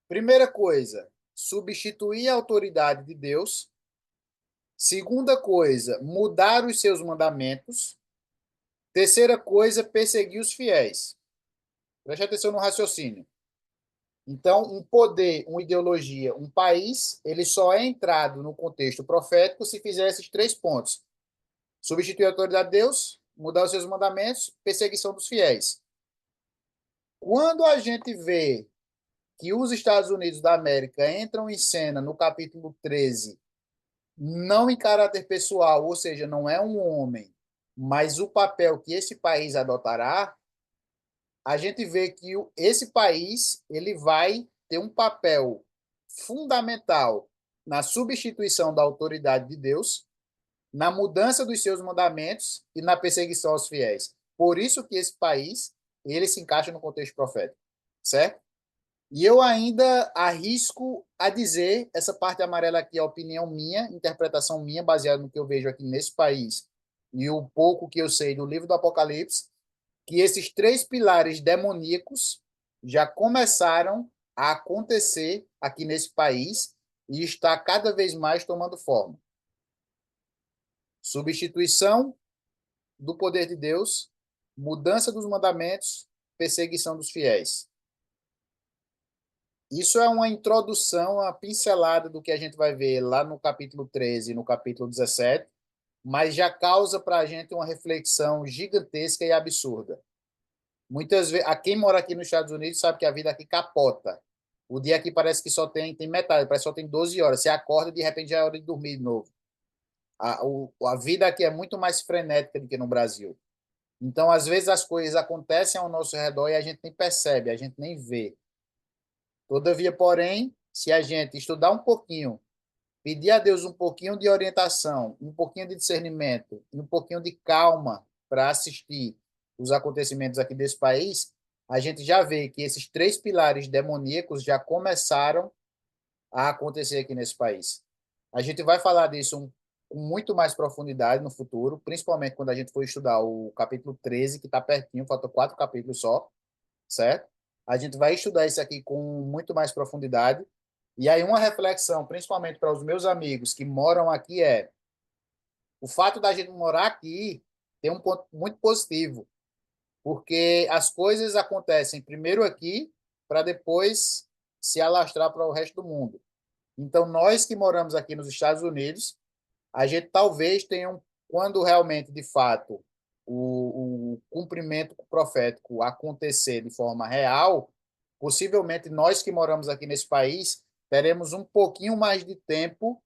Primeira coisa, substituir a autoridade de Deus. Segunda coisa, mudar os seus mandamentos. Terceira coisa, perseguir os fiéis. Preste atenção no raciocínio. Então, um poder, uma ideologia, um país, ele só é entrado no contexto profético se fizer esses três pontos: substituir a autoridade de Deus, mudar os seus mandamentos, perseguição dos fiéis. Quando a gente vê que os Estados Unidos da América entram em cena no capítulo 13, não em caráter pessoal, ou seja, não é um homem, mas o papel que esse país adotará, a gente vê que esse país ele vai ter um papel fundamental na substituição da autoridade de Deus, na mudança dos seus mandamentos e na perseguição aos fiéis. Por isso que esse país ele se encaixa no contexto profético, certo? E eu ainda arrisco a dizer, essa parte amarela aqui é a opinião minha, interpretação minha, baseada no que eu vejo aqui nesse país e o pouco que eu sei do livro do Apocalipse, que esses três pilares demoníacos já começaram a acontecer aqui nesse país e está cada vez mais tomando forma. Substituição do poder de Deus, mudança dos mandamentos, perseguição dos fiéis. Isso é uma introdução, uma pincelada do que a gente vai ver lá no capítulo 13 e no capítulo 17, mas já causa para a gente uma reflexão gigantesca e absurda. Muitas vezes, a quem mora aqui nos Estados Unidos sabe que a vida aqui capota. O dia aqui parece que só tem metade, parece que só tem 12 horas. Você acorda e de repente já é hora de dormir de novo. A vida aqui é muito mais frenética do que no Brasil. Então, às vezes, as coisas acontecem ao nosso redor e a gente nem percebe, a gente nem vê. Todavia, porém, se a gente estudar um pouquinho, pedir a Deus um pouquinho de orientação, um pouquinho de discernimento, um pouquinho de calma para assistir os acontecimentos aqui desse país, a gente já vê que esses três pilares demoníacos já começaram a acontecer aqui nesse país. A gente vai falar disso com muito mais profundidade no futuro, principalmente quando a gente for estudar o capítulo 13, que está pertinho, faltam 4 capítulos só, certo? A gente vai estudar isso aqui com muito mais profundidade. E aí, uma reflexão, principalmente para os meus amigos que moram aqui, é o fato da gente morar aqui tem um ponto muito positivo, porque as coisas acontecem primeiro aqui para depois se alastrar para o resto do mundo. Então, nós que moramos aqui nos Estados Unidos, a gente talvez tenha, quando realmente, de fato, o cumprimento profético acontecer de forma real, possivelmente nós que moramos aqui nesse país teremos um pouquinho mais de tempo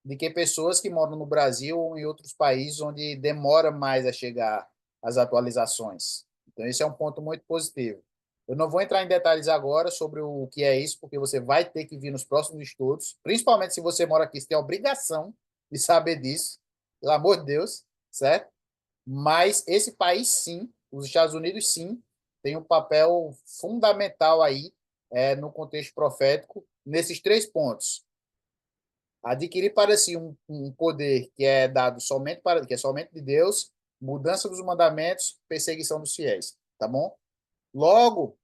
do que pessoas que moram no Brasil ou em outros países onde demora mais a chegar as atualizações. Então, esse é um ponto muito positivo. Eu não vou entrar em detalhes agora sobre o que é isso, porque você vai ter que vir nos próximos estudos, principalmente se você mora aqui, você tem a obrigação de saber disso, pelo amor de Deus, certo? Mas esse país, sim, os Estados Unidos, sim, tem um papel fundamental aí no contexto profético, nesses 3 pontos: adquirir para si um poder que é dado somente para, que é somente de Deus, mudança dos mandamentos, perseguição dos fiéis, tá bom? Logo,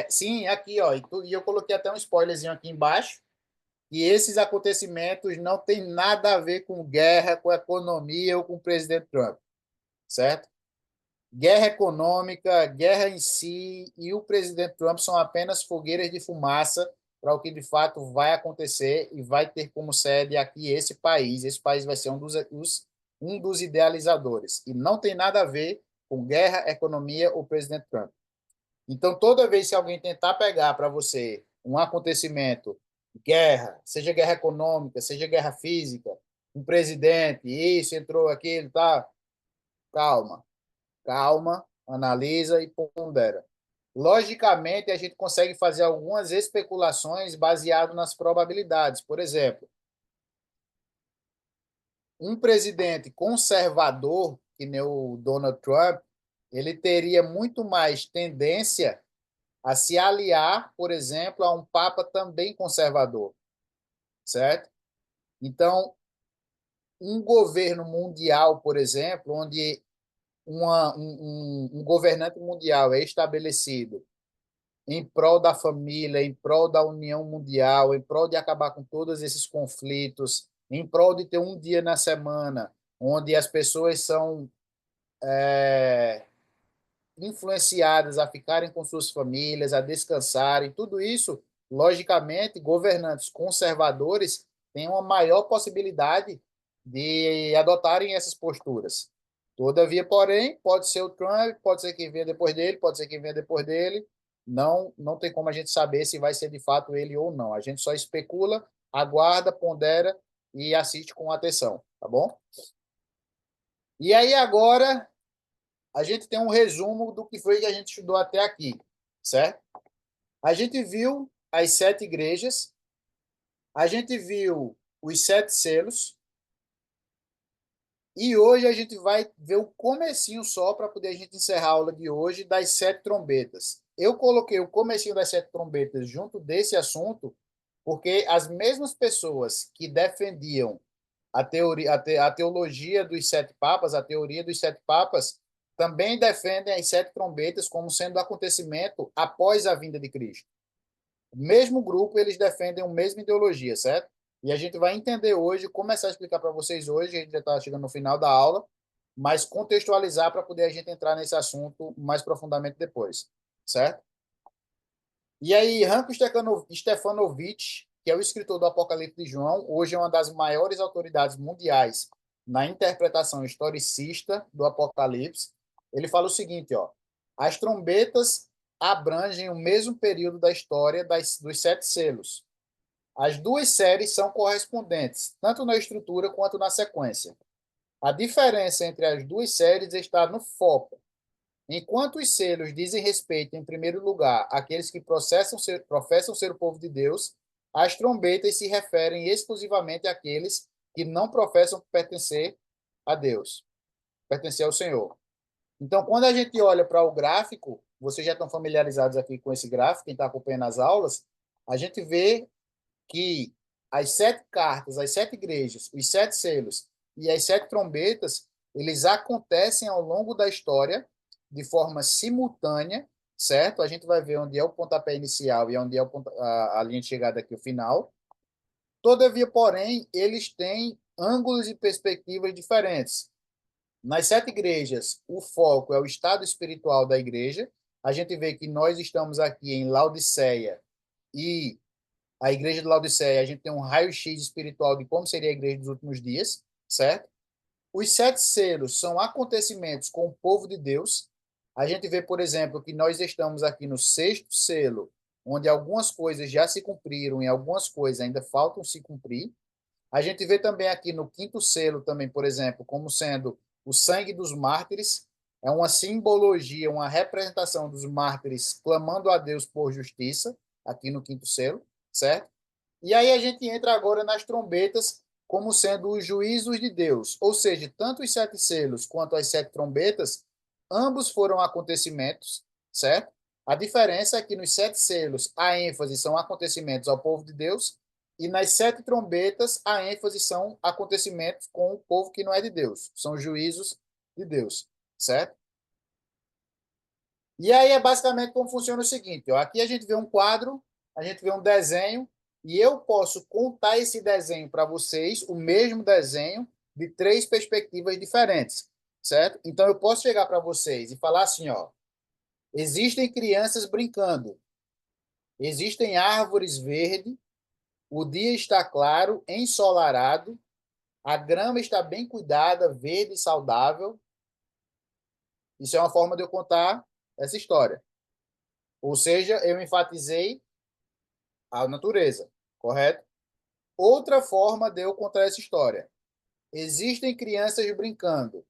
sim, aqui, ó, e eu coloquei até um spoilerzinho aqui embaixo, e esses acontecimentos não têm nada a ver com guerra, com economia ou com o presidente Trump, certo? Guerra econômica, guerra em si e o presidente Trump são apenas fogueiras de fumaça para o que de fato vai acontecer e vai ter como sede aqui esse país. Esse país vai ser um dos idealizadores. E não tem nada a ver com guerra, economia ou presidente Trump. Então, toda vez que alguém tentar pegar para você um acontecimento, guerra, seja guerra econômica, seja guerra física, um presidente, isso, entrou aquilo, tá? Calma, calma, analisa e pondera. Logicamente, a gente consegue fazer algumas especulações baseado nas probabilidades. Por exemplo, um presidente conservador, que nem o Donald Trump, ele teria muito mais tendência a se aliar, por exemplo, a um papa também conservador, certo? Então, um governo mundial, por exemplo, onde um governante mundial é estabelecido em prol da família, em prol da união mundial, em prol de acabar com todos esses conflitos, em prol de ter um dia na semana onde as pessoas são influenciadas a ficarem com suas famílias, a descansarem, tudo isso, logicamente, governantes conservadores têm uma maior possibilidade de adotarem essas posturas. Todavia, porém, pode ser o Trump, pode ser quem venha depois dele, pode ser quem venha depois dele. Não tem como a gente saber se vai ser de fato ele ou não. A gente só especula, aguarda, pondera e assiste com atenção, tá bom? E aí agora a gente tem um resumo do que foi que a gente estudou até aqui, certo? A gente viu as 7 igrejas, a gente viu os 7 selos, e hoje a gente vai ver o comecinho só para poder a gente encerrar a aula de hoje das 7 trombetas. Eu coloquei o comecinho das 7 trombetas junto desse assunto, porque as mesmas pessoas que defendiam a teologia dos 7 papas, a teoria dos 7 papas, também defendem as 7 trombetas como sendo acontecimento após a vinda de Cristo. O mesmo grupo, eles defendem a mesma ideologia, certo? E a gente vai entender hoje, começar a explicar para vocês hoje, a gente já está chegando no final da aula, mas contextualizar para poder a gente entrar nesse assunto mais profundamente depois, certo? E aí, Ranko Stefanovic, que é o escritor do Apocalipse de João, hoje é uma das maiores autoridades mundiais na interpretação historicista do Apocalipse, ele fala o seguinte, ó: as trombetas abrangem o mesmo período da história dos 7 selos. As duas séries são correspondentes, tanto na estrutura quanto na sequência. A diferença entre as duas séries está no foco. Enquanto os selos dizem respeito, em primeiro lugar, àqueles que professam ser o povo de Deus, as trombetas se referem exclusivamente àqueles que não professam pertencer a Deus, pertencer ao Senhor. Então, quando a gente olha para o gráfico, vocês já estão familiarizados aqui com esse gráfico, quem está acompanhando as aulas, a gente vê que as 7 cartas, as 7 igrejas, os 7 selos e as 7 trombetas, eles acontecem ao longo da história de forma simultânea, certo? A gente vai ver onde é o pontapé inicial e onde é a linha de chegada aqui, o final. Todavia, porém, eles têm ângulos e perspectivas diferentes. Nas 7 igrejas, o foco é o estado espiritual da igreja. A gente vê que nós estamos aqui em Laodiceia e a igreja de Laodiceia, a gente tem um raio-x espiritual de como seria a igreja dos últimos dias, certo? Os 7 selos são acontecimentos com o povo de Deus. A gente vê, por exemplo, que nós estamos aqui no 6º selo, onde algumas coisas já se cumpriram e algumas coisas ainda faltam se cumprir. A gente vê também aqui no 5º selo, também, por exemplo, como sendo o sangue dos mártires. É uma simbologia, uma representação dos mártires clamando a Deus por justiça, aqui no 5º selo, certo? E aí a gente entra agora nas trombetas como sendo os juízos de Deus. Ou seja, tanto os 7 selos quanto as 7 trombetas, ambos foram acontecimentos, certo? A diferença é que nos 7 selos a ênfase são acontecimentos ao povo de Deus e nas 7 trombetas a ênfase são acontecimentos com o povo que não é de Deus. São juízos de Deus, certo? E aí é basicamente como funciona o seguinte, ó, aqui a gente vê um quadro, a gente vê um desenho, e eu posso contar esse desenho para vocês, o mesmo desenho, de 3 perspectivas diferentes, certo? Então eu posso chegar para vocês e falar assim, ó, existem crianças brincando, existem árvores verdes, o dia está claro, ensolarado, a grama está bem cuidada, verde e saudável. Isso é uma forma de eu contar essa história. Ou seja, eu enfatizei a natureza, correto? Outra forma de eu contar essa história. Existem crianças brincando.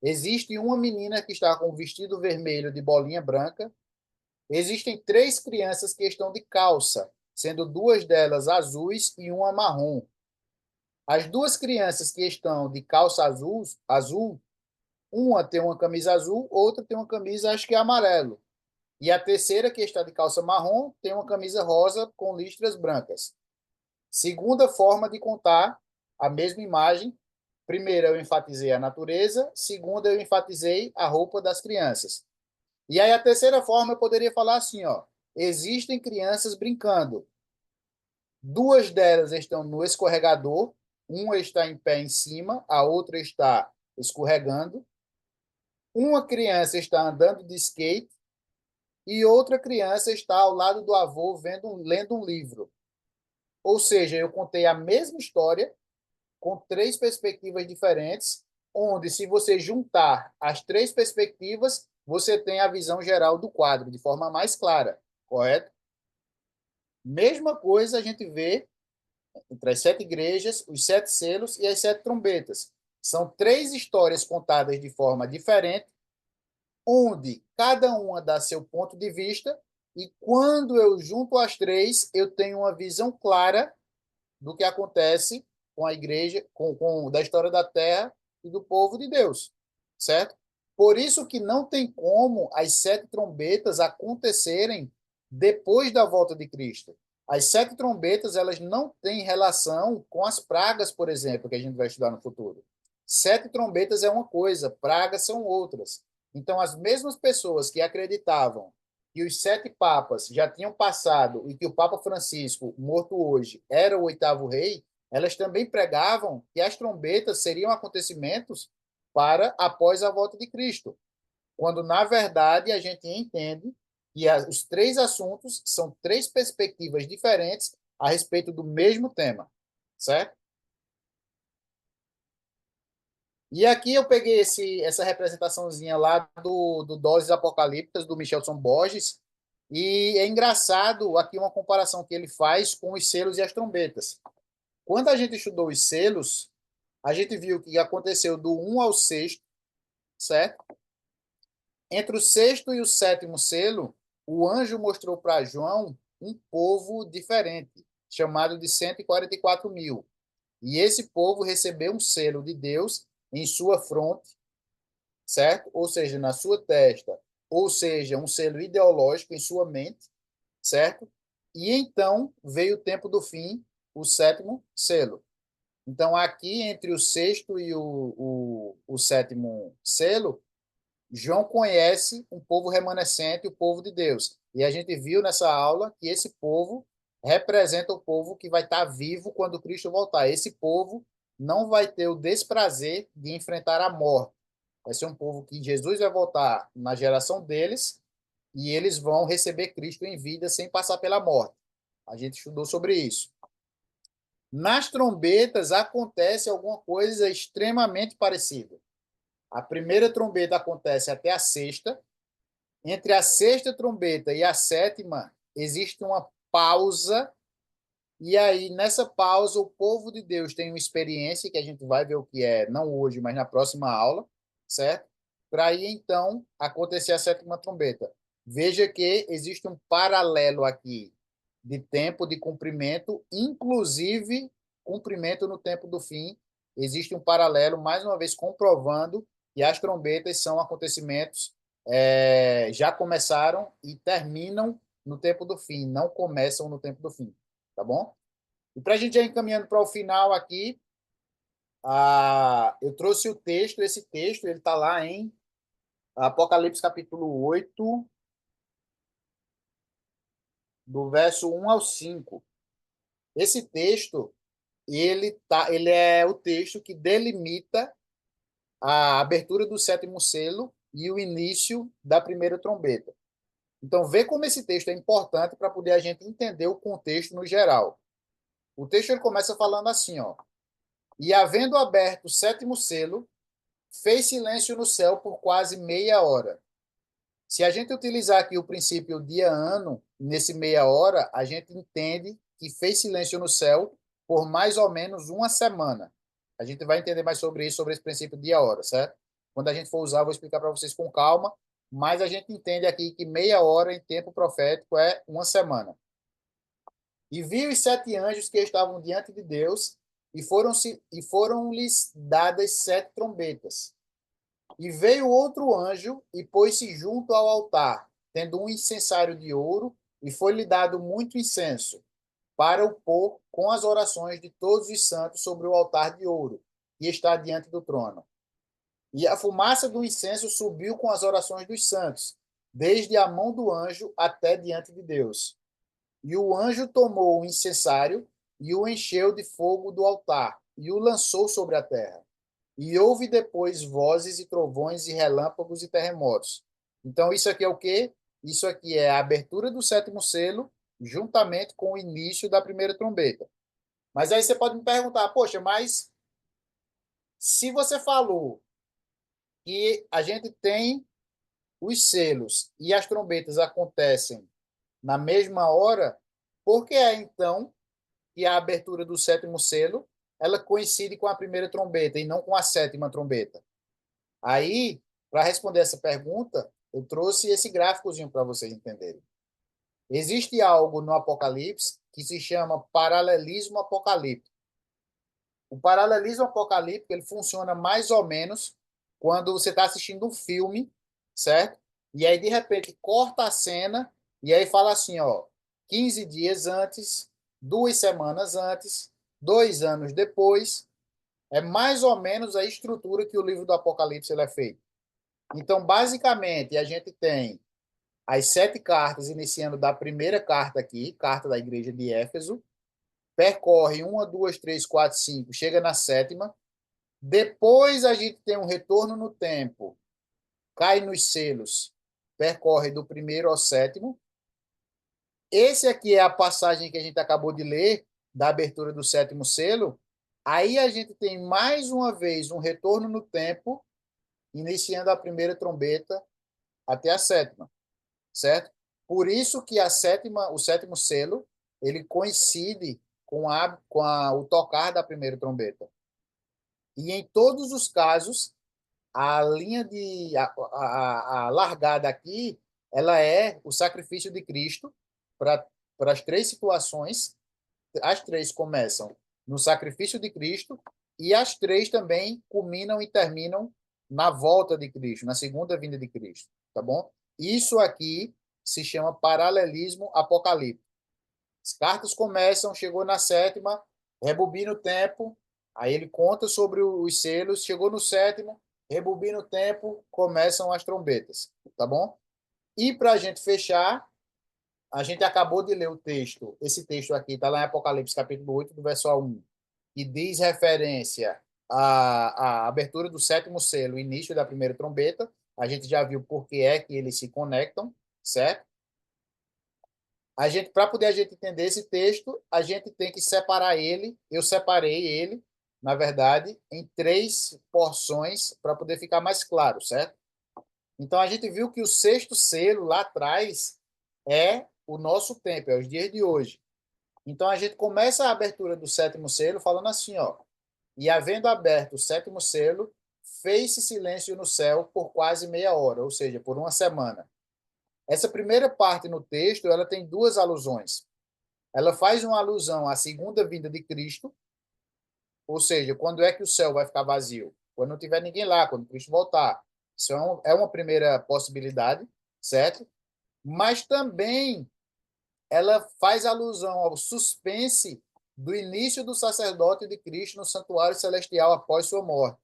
Existe uma menina que está com um vestido vermelho de bolinha branca. Existem 3 crianças que estão de calça, sendo 2 delas azuis e uma marrom. As 2 crianças que estão de calça azul, uma tem uma camisa azul, outra tem uma camisa, acho que é amarelo. E a terceira, que está de calça marrom, tem uma camisa rosa com listras brancas. Segunda forma de contar a mesma imagem. Primeira, eu enfatizei a natureza. Segunda, eu enfatizei a roupa das crianças. E aí, a terceira forma, eu poderia falar assim, ó. Existem crianças brincando. 2 delas estão no escorregador. Uma está em pé em cima, a outra está escorregando. Uma criança está andando de skate e outra criança está ao lado do avô lendo um livro. Ou seja, eu contei a mesma história com 3 perspectivas diferentes, onde, se você juntar as 3 perspectivas, você tem a visão geral do quadro de forma mais clara, correto? Mesma coisa a gente vê entre as 7 igrejas, os 7 selos e as 7 trombetas. São 3 histórias contadas de forma diferente, onde cada uma dá seu ponto de vista, e quando eu junto as 3, eu tenho uma visão clara do que acontece com a igreja, da história da terra e do povo de Deus, certo? Por isso que não tem como as 7 trombetas acontecerem depois da volta de Cristo. As 7 trombetas, elas não têm relação com as pragas, por exemplo, que a gente vai estudar no futuro. 7 trombetas é uma coisa, pragas são outras. Então, as mesmas pessoas que acreditavam que os 7 papas já tinham passado e que o Papa Francisco, morto hoje, era o 8º rei, elas também pregavam que as trombetas seriam acontecimentos para após a volta de Cristo, quando, na verdade, a gente entende que os 3 assuntos são 3 perspectivas diferentes a respeito do mesmo tema, certo? E aqui eu peguei essa representaçãozinha lá do Doses Apocalípticas, do Michelson Borges, e é engraçado aqui uma comparação que ele faz com os selos e as trombetas. Quando a gente estudou os selos, a gente viu que aconteceu do 1 ao 6º, certo? Entre o 6º e o 7º selo, o anjo mostrou para João um povo diferente, chamado de 144 mil. E esse povo recebeu um selo de Deus em sua fronte, certo? Ou seja, na sua testa, ou seja, um selo ideológico em sua mente, certo? E então veio o tempo do fim, o sétimo selo. Então, aqui entre o sexto e o sétimo selo, João conhece um povo remanescente, o povo de Deus. E a gente viu nessa aula que esse povo representa o povo que vai estar vivo quando Cristo voltar. Esse povo não vai ter o desprazer de enfrentar a morte. Vai ser um povo que Jesus vai voltar na geração deles e eles vão receber Cristo em vida sem passar pela morte. A gente estudou sobre isso. Nas trombetas acontece alguma coisa extremamente parecida. A primeira trombeta acontece até a sexta. Entre a sexta trombeta e a sétima, existe uma pausa. E aí, nessa pausa, o povo de Deus tem uma experiência que a gente vai ver o que é, não hoje, mas na próxima aula, certo? Para aí, então, acontecer a sétima trombeta. Veja que existe um paralelo aqui de tempo de cumprimento, inclusive cumprimento no tempo do fim. Existe um paralelo, mais uma vez, comprovando que as trombetas são acontecimentos já começaram e terminam no tempo do fim, não começam no tempo do fim, tá bom? E para a gente já encaminhando para o final aqui, eu trouxe o texto, esse texto ele está lá em Apocalipse capítulo 8, do verso 1 ao 5. Esse texto, ele é o texto que delimita a abertura do sétimo selo e o início da primeira trombeta. Então, vê como esse texto é importante para poder a gente entender o contexto no geral. O texto ele começa falando assim, ó: e havendo aberto o sétimo selo, fez silêncio no céu por quase meia hora. Se a gente utilizar aqui o princípio dia-ano, nesse meia hora, a gente entende que fez silêncio no céu por mais ou menos uma semana. A gente vai entender mais sobre isso, sobre esse princípio dia-hora, certo? Quando a gente for usar, eu vou explicar para vocês com calma, mas a gente entende aqui que meia hora em tempo profético é uma semana. E viu os sete anjos que estavam diante de Deus, e foram-lhes dadas sete trombetas. E veio outro anjo e pôs-se junto ao altar, tendo um incensário de ouro, e foi-lhe dado muito incenso, para o pôr com as orações de todos os santos sobre o altar de ouro, que está diante do trono. E a fumaça do incenso subiu com as orações dos santos, desde a mão do anjo até diante de Deus. E o anjo tomou o incensário e o encheu de fogo do altar, e o lançou sobre a terra. E houve depois vozes e trovões e relâmpagos e terremotos. Então, isso aqui é o quê? Isso aqui é a abertura do sétimo selo, juntamente com o início da primeira trombeta. Mas aí você pode me perguntar, poxa, mas se você falou que a gente tem os selos e as trombetas acontecem na mesma hora, por que é então que a abertura do sétimo selo ela coincide com a primeira trombeta e não com a sétima trombeta? Aí, para responder essa pergunta, eu trouxe esse gráficozinho para vocês entenderem. Existe algo no Apocalipse que se chama paralelismo apocalíptico. O paralelismo apocalíptico ele funciona mais ou menos quando você está assistindo um filme, certo? E aí, de repente, corta a cena e aí fala assim, ó, 15 dias antes, 2 semanas antes, 2 anos depois. É mais ou menos a estrutura que o livro do Apocalipse ele é feito. Então, basicamente, a gente tem as 7 cartas, iniciando da primeira carta aqui, carta da igreja de Éfeso, percorre uma, duas, três, quatro, cinco, chega na sétima. Depois a gente tem um retorno no tempo, cai nos selos, percorre do primeiro ao sétimo. Esse aqui é a passagem que a gente acabou de ler, da abertura do sétimo selo. Aí a gente tem mais uma vez um retorno no tempo, iniciando a primeira trombeta até a sétima, certo? Por isso que o sétimo selo, ele coincide o tocar da primeira trombeta. E em todos os casos, a largada aqui, ela é o sacrifício de Cristo para as 3 situações. As 3 começam no sacrifício de Cristo e as 3 também culminam e terminam na volta de Cristo, na segunda vinda de Cristo, tá bom? Isso aqui se chama paralelismo apocalíptico. As cartas começam, chegou na sétima, rebobina o tempo, aí ele conta sobre os selos, chegou no sétimo, rebobina o tempo, começam as trombetas, tá bom? E para a gente fechar, a gente acabou de ler o texto, esse texto aqui está lá em Apocalipse capítulo 8, do verso 1, que diz referência à abertura do sétimo selo, início da primeira trombeta. A gente já viu por que é que eles se conectam, certo? A gente, para poder a gente entender esse texto, a gente tem que separar ele. Eu separei ele, na verdade, em três porções para poder ficar mais claro, certo? Então a gente viu que o sexto selo lá atrás é o nosso tempo, é os dias de hoje. Então a gente começa a abertura do sétimo selo falando assim, ó: e havendo aberto o sétimo selo, fez-se silêncio no céu por quase meia hora, ou seja, por uma semana. Essa primeira parte no texto, ela tem duas alusões. Ela faz uma alusão à segunda vinda de Cristo, ou seja, quando é que o céu vai ficar vazio? Quando não tiver ninguém lá, quando Cristo voltar. Isso é uma primeira possibilidade, certo? Mas também ela faz alusão ao suspense do início do sacerdote de Cristo no santuário celestial após sua morte.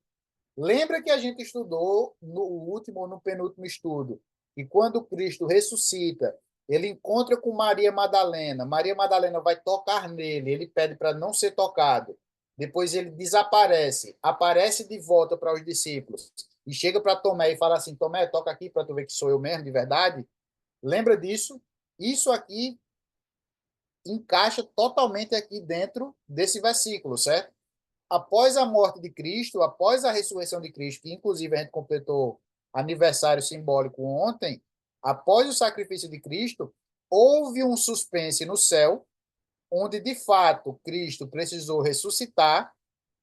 Lembra que a gente estudou no último ou no penúltimo estudo, que quando Cristo ressuscita, ele encontra com Maria Madalena. Maria Madalena vai tocar nele, ele pede para não ser tocado. Depois ele desaparece, aparece de volta para os discípulos e chega para Tomé e fala assim: Tomé, toca aqui para tu ver que sou eu mesmo, de verdade. Lembra disso? Isso aqui encaixa totalmente aqui dentro desse versículo, certo? Após a morte de Cristo, após a ressurreição de Cristo, que inclusive a gente completou aniversário simbólico ontem, após o sacrifício de Cristo, houve um suspense no céu, onde de fato Cristo precisou ressuscitar,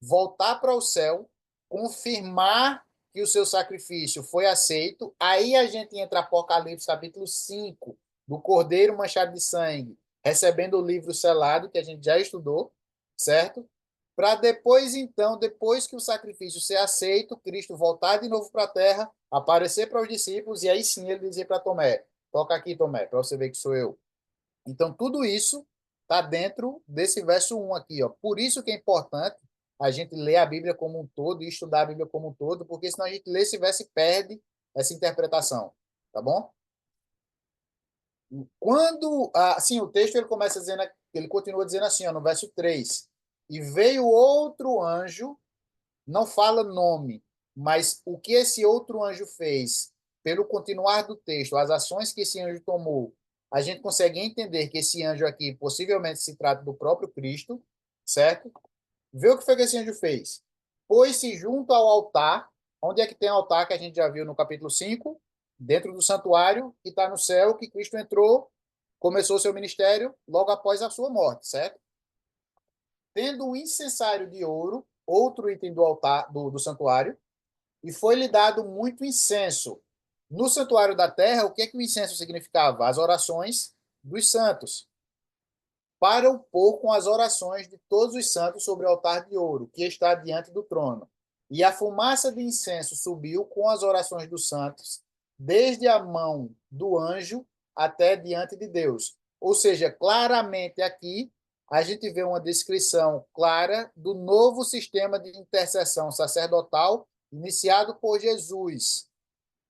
voltar para o céu, confirmar que o seu sacrifício foi aceito. Aí a gente entra Apocalipse capítulo 5, do Cordeiro manchado de sangue, recebendo o livro selado, que a gente já estudou, certo? Para depois, então, depois que o sacrifício ser aceito, Cristo voltar de novo para a terra, aparecer para os discípulos, e aí sim ele dizer para Tomé: toca aqui, Tomé, para você ver que sou eu. Então, tudo isso está dentro desse verso 1 aqui. Ó. Por isso que é importante a gente ler a Bíblia como um todo e estudar a Bíblia como um todo, porque senão a gente lê esse verso e perde essa interpretação. Tá bom? Quando, assim, o texto ele começa dizendo, ele continua dizendo assim, ó, no verso 3: e veio outro anjo, não fala nome, mas o que esse outro anjo fez, pelo continuar do texto, as ações que esse anjo tomou, a gente consegue entender que esse anjo aqui possivelmente se trata do próprio Cristo, certo? Vê o que foi que esse anjo fez. Pôs-se junto ao altar. Onde é que tem altar que a gente já viu no capítulo 5? Dentro do santuário que está no céu, que Cristo entrou, começou seu ministério logo após a sua morte, certo? Tendo um incensário de ouro, outro item do altar do santuário, e foi-lhe dado muito incenso. No santuário da terra, o que é que o incenso significava? As orações dos santos. Para o pôr com as orações de todos os santos sobre o altar de ouro, que está diante do trono. E a fumaça de incenso subiu com as orações dos santos, desde a mão do anjo até diante de Deus. Ou seja, claramente aqui a gente vê uma descrição clara do novo sistema de intercessão sacerdotal iniciado por Jesus.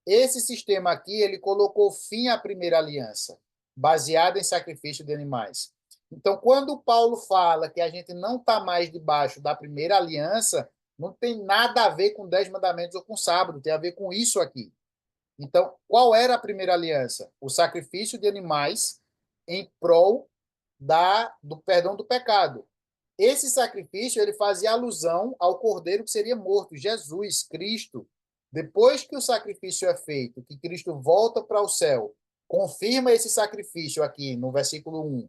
Esse sistema aqui, ele colocou fim à primeira aliança, baseada em sacrifício de animais. Então, quando Paulo fala que a gente não está mais debaixo da primeira aliança, não tem nada a ver com 10 mandamentos ou com sábado, tem a ver com isso aqui. Então, qual era a primeira aliança? O sacrifício de animais em prol do perdão do pecado. Esse sacrifício ele fazia alusão ao cordeiro que seria morto, Jesus Cristo. Depois que o sacrifício é feito, que Cristo volta para o céu, confirma esse sacrifício aqui no versículo 1,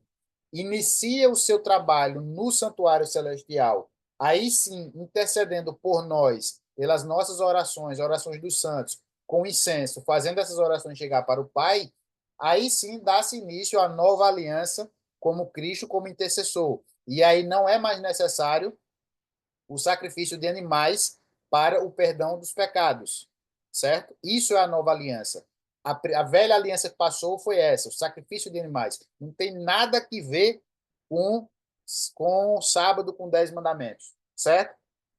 inicia o seu trabalho no santuário celestial, aí sim, intercedendo por nós, pelas nossas orações, orações dos santos, com incenso, fazendo essas orações chegar para o Pai, aí sim dá-se início à nova aliança como Cristo, como intercessor. E aí não é mais necessário o sacrifício de animais para o perdão dos pecados. certo? Isso é a nova aliança. A velha aliança que passou foi essa, o sacrifício de animais. Não tem nada que ver com, com o sábado com 10 mandamentos, certo?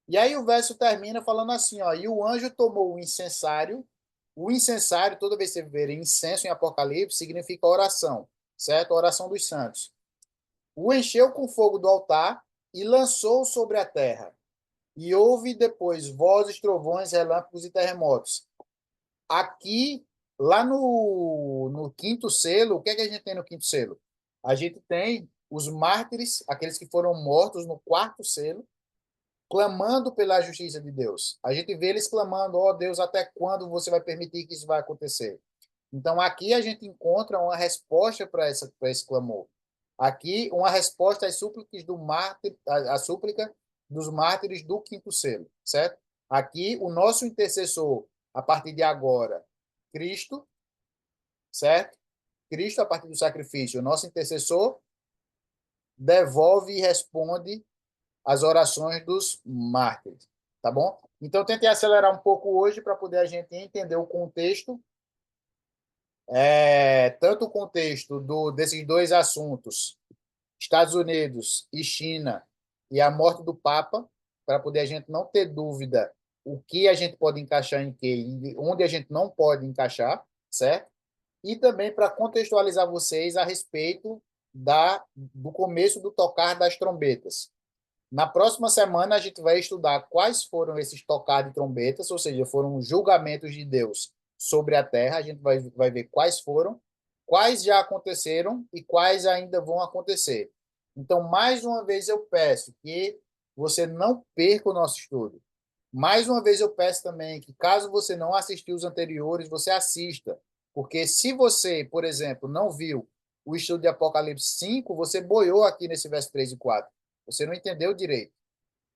E aí o verso termina falando assim, ó, e o anjo tomou o incensário, toda vez que você ver incenso em Apocalipse, significa oração, certo? Oração dos santos. O encheu com fogo do altar e lançou sobre a terra. E houve depois vozes, trovões, relâmpagos e terremotos. Aqui, lá no quinto selo, o que é que a gente tem no quinto selo? A gente tem os mártires, aqueles que foram mortos no quarto selo, clamando pela justiça de Deus. A gente vê eles clamando, ó Deus, até quando você vai permitir que isso vai acontecer? Então, aqui a gente encontra uma resposta para esse clamor. Aqui, uma resposta às súplicas do mártir, a súplica dos mártires do quinto selo, certo? Aqui, o nosso intercessor, a partir de agora, Cristo, certo? Cristo, a partir do sacrifício, o nosso intercessor, devolve e responde as orações dos mártires, tá bom? Então, tentei acelerar um pouco hoje para poder a gente entender o contexto, tanto o contexto desses dois assuntos, Estados Unidos e China, e a morte do Papa, para poder a gente não ter dúvida o que a gente pode encaixar em quê, e onde a gente não pode encaixar, certo? E também para contextualizar vocês a respeito do começo do tocar das trombetas. Na próxima semana, a gente vai estudar quais foram esses tocar de trombetas, ou seja, foram julgamentos de Deus sobre a terra. A gente vai ver quais foram, quais já aconteceram e quais ainda vão acontecer. Então, mais uma vez, eu peço que você não perca o nosso estudo. Mais uma vez, eu peço também que, caso você não assistiu os anteriores, você assista. Porque se você, por exemplo, não viu o estudo de Apocalipse 5, você boiou aqui nesse verso 3 e 4. Você não entendeu direito,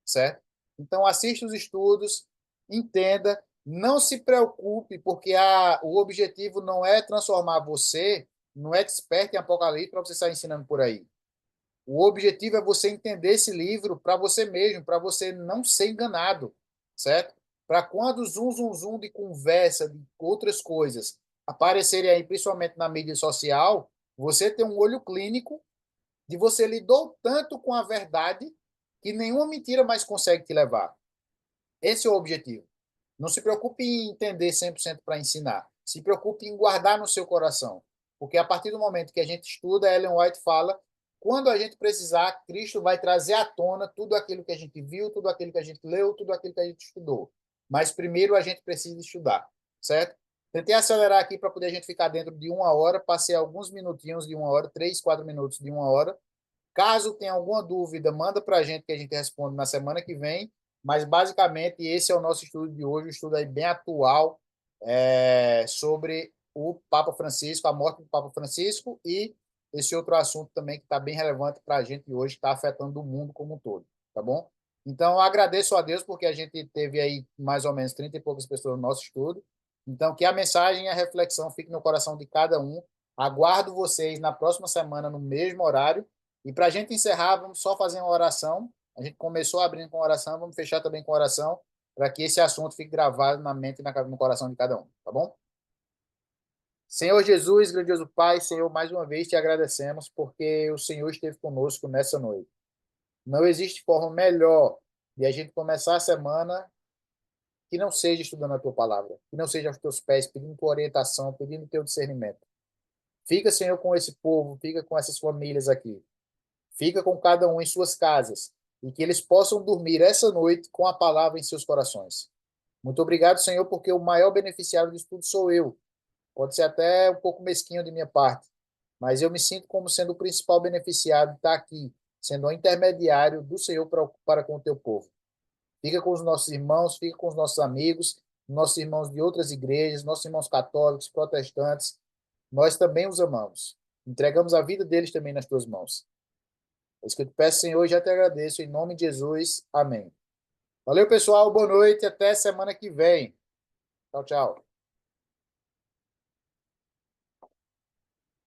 certo? Então, assista os estudos, entenda, não se preocupe, porque o objetivo não é transformar você no expert em Apocalipse para você estar ensinando por aí. O objetivo é você entender esse livro para você mesmo, para você não ser enganado, certo? Para quando zoom de conversa, de outras coisas aparecerem aí, principalmente na mídia social, você ter um olho clínico de você lidou tanto com a verdade que nenhuma mentira mais consegue te levar. Esse é o objetivo. Não se preocupe em entender 100% para ensinar. Se preocupe em guardar no seu coração. Porque a partir do momento que a gente estuda, Ellen White fala, quando a gente precisar, Cristo vai trazer à tona tudo aquilo que a gente viu, tudo aquilo que a gente leu, tudo aquilo que a gente estudou. Mas primeiro a gente precisa estudar, certo? Tentei acelerar aqui para poder a gente ficar dentro de uma hora, passei alguns minutinhos de uma hora, 3, 4 minutos de uma hora. Caso tenha alguma dúvida, manda para a gente que a gente responde na semana que vem. Mas, basicamente, esse é o nosso estudo de hoje, um estudo aí bem atual sobre o Papa Francisco, a morte do Papa Francisco e esse outro assunto também que está bem relevante para a gente hoje, está afetando o mundo como um todo, tá bom? Então, eu agradeço a Deus porque a gente teve aí mais ou menos 30 e poucas pessoas no nosso estudo. Então, que a mensagem e a reflexão fiquem no coração de cada um. Aguardo vocês na próxima semana, no mesmo horário. E para a gente encerrar, vamos só fazer uma oração. A gente começou abrindo com oração, vamos fechar também com oração, para que esse assunto fique gravado na mente e no coração de cada um, tá bom? Senhor Jesus, grandioso Pai, Senhor, mais uma vez te agradecemos porque o Senhor esteve conosco nessa noite. Não existe forma melhor de a gente começar a semana que não seja estudando a tua palavra, que não seja aos teus pés, pedindo tua orientação, pedindo teu discernimento. Fica, Senhor, com esse povo, fica com essas famílias aqui. Fica com cada um em suas casas e que eles possam dormir essa noite com a palavra em seus corações. Muito obrigado, Senhor, porque o maior beneficiário disso tudo sou eu. Pode ser até um pouco mesquinho de minha parte, mas eu me sinto como sendo o principal beneficiário de estar aqui, sendo o intermediário do Senhor para com o teu povo. Fica com os nossos irmãos, fica com os nossos amigos, nossos irmãos de outras igrejas, nossos irmãos católicos, protestantes. Nós também os amamos. Entregamos a vida deles também nas tuas mãos. É isso que eu te peço, Senhor, e já te agradeço. Em nome de Jesus. Amém. Valeu, pessoal. Boa noite. Até semana que vem. Tchau, tchau.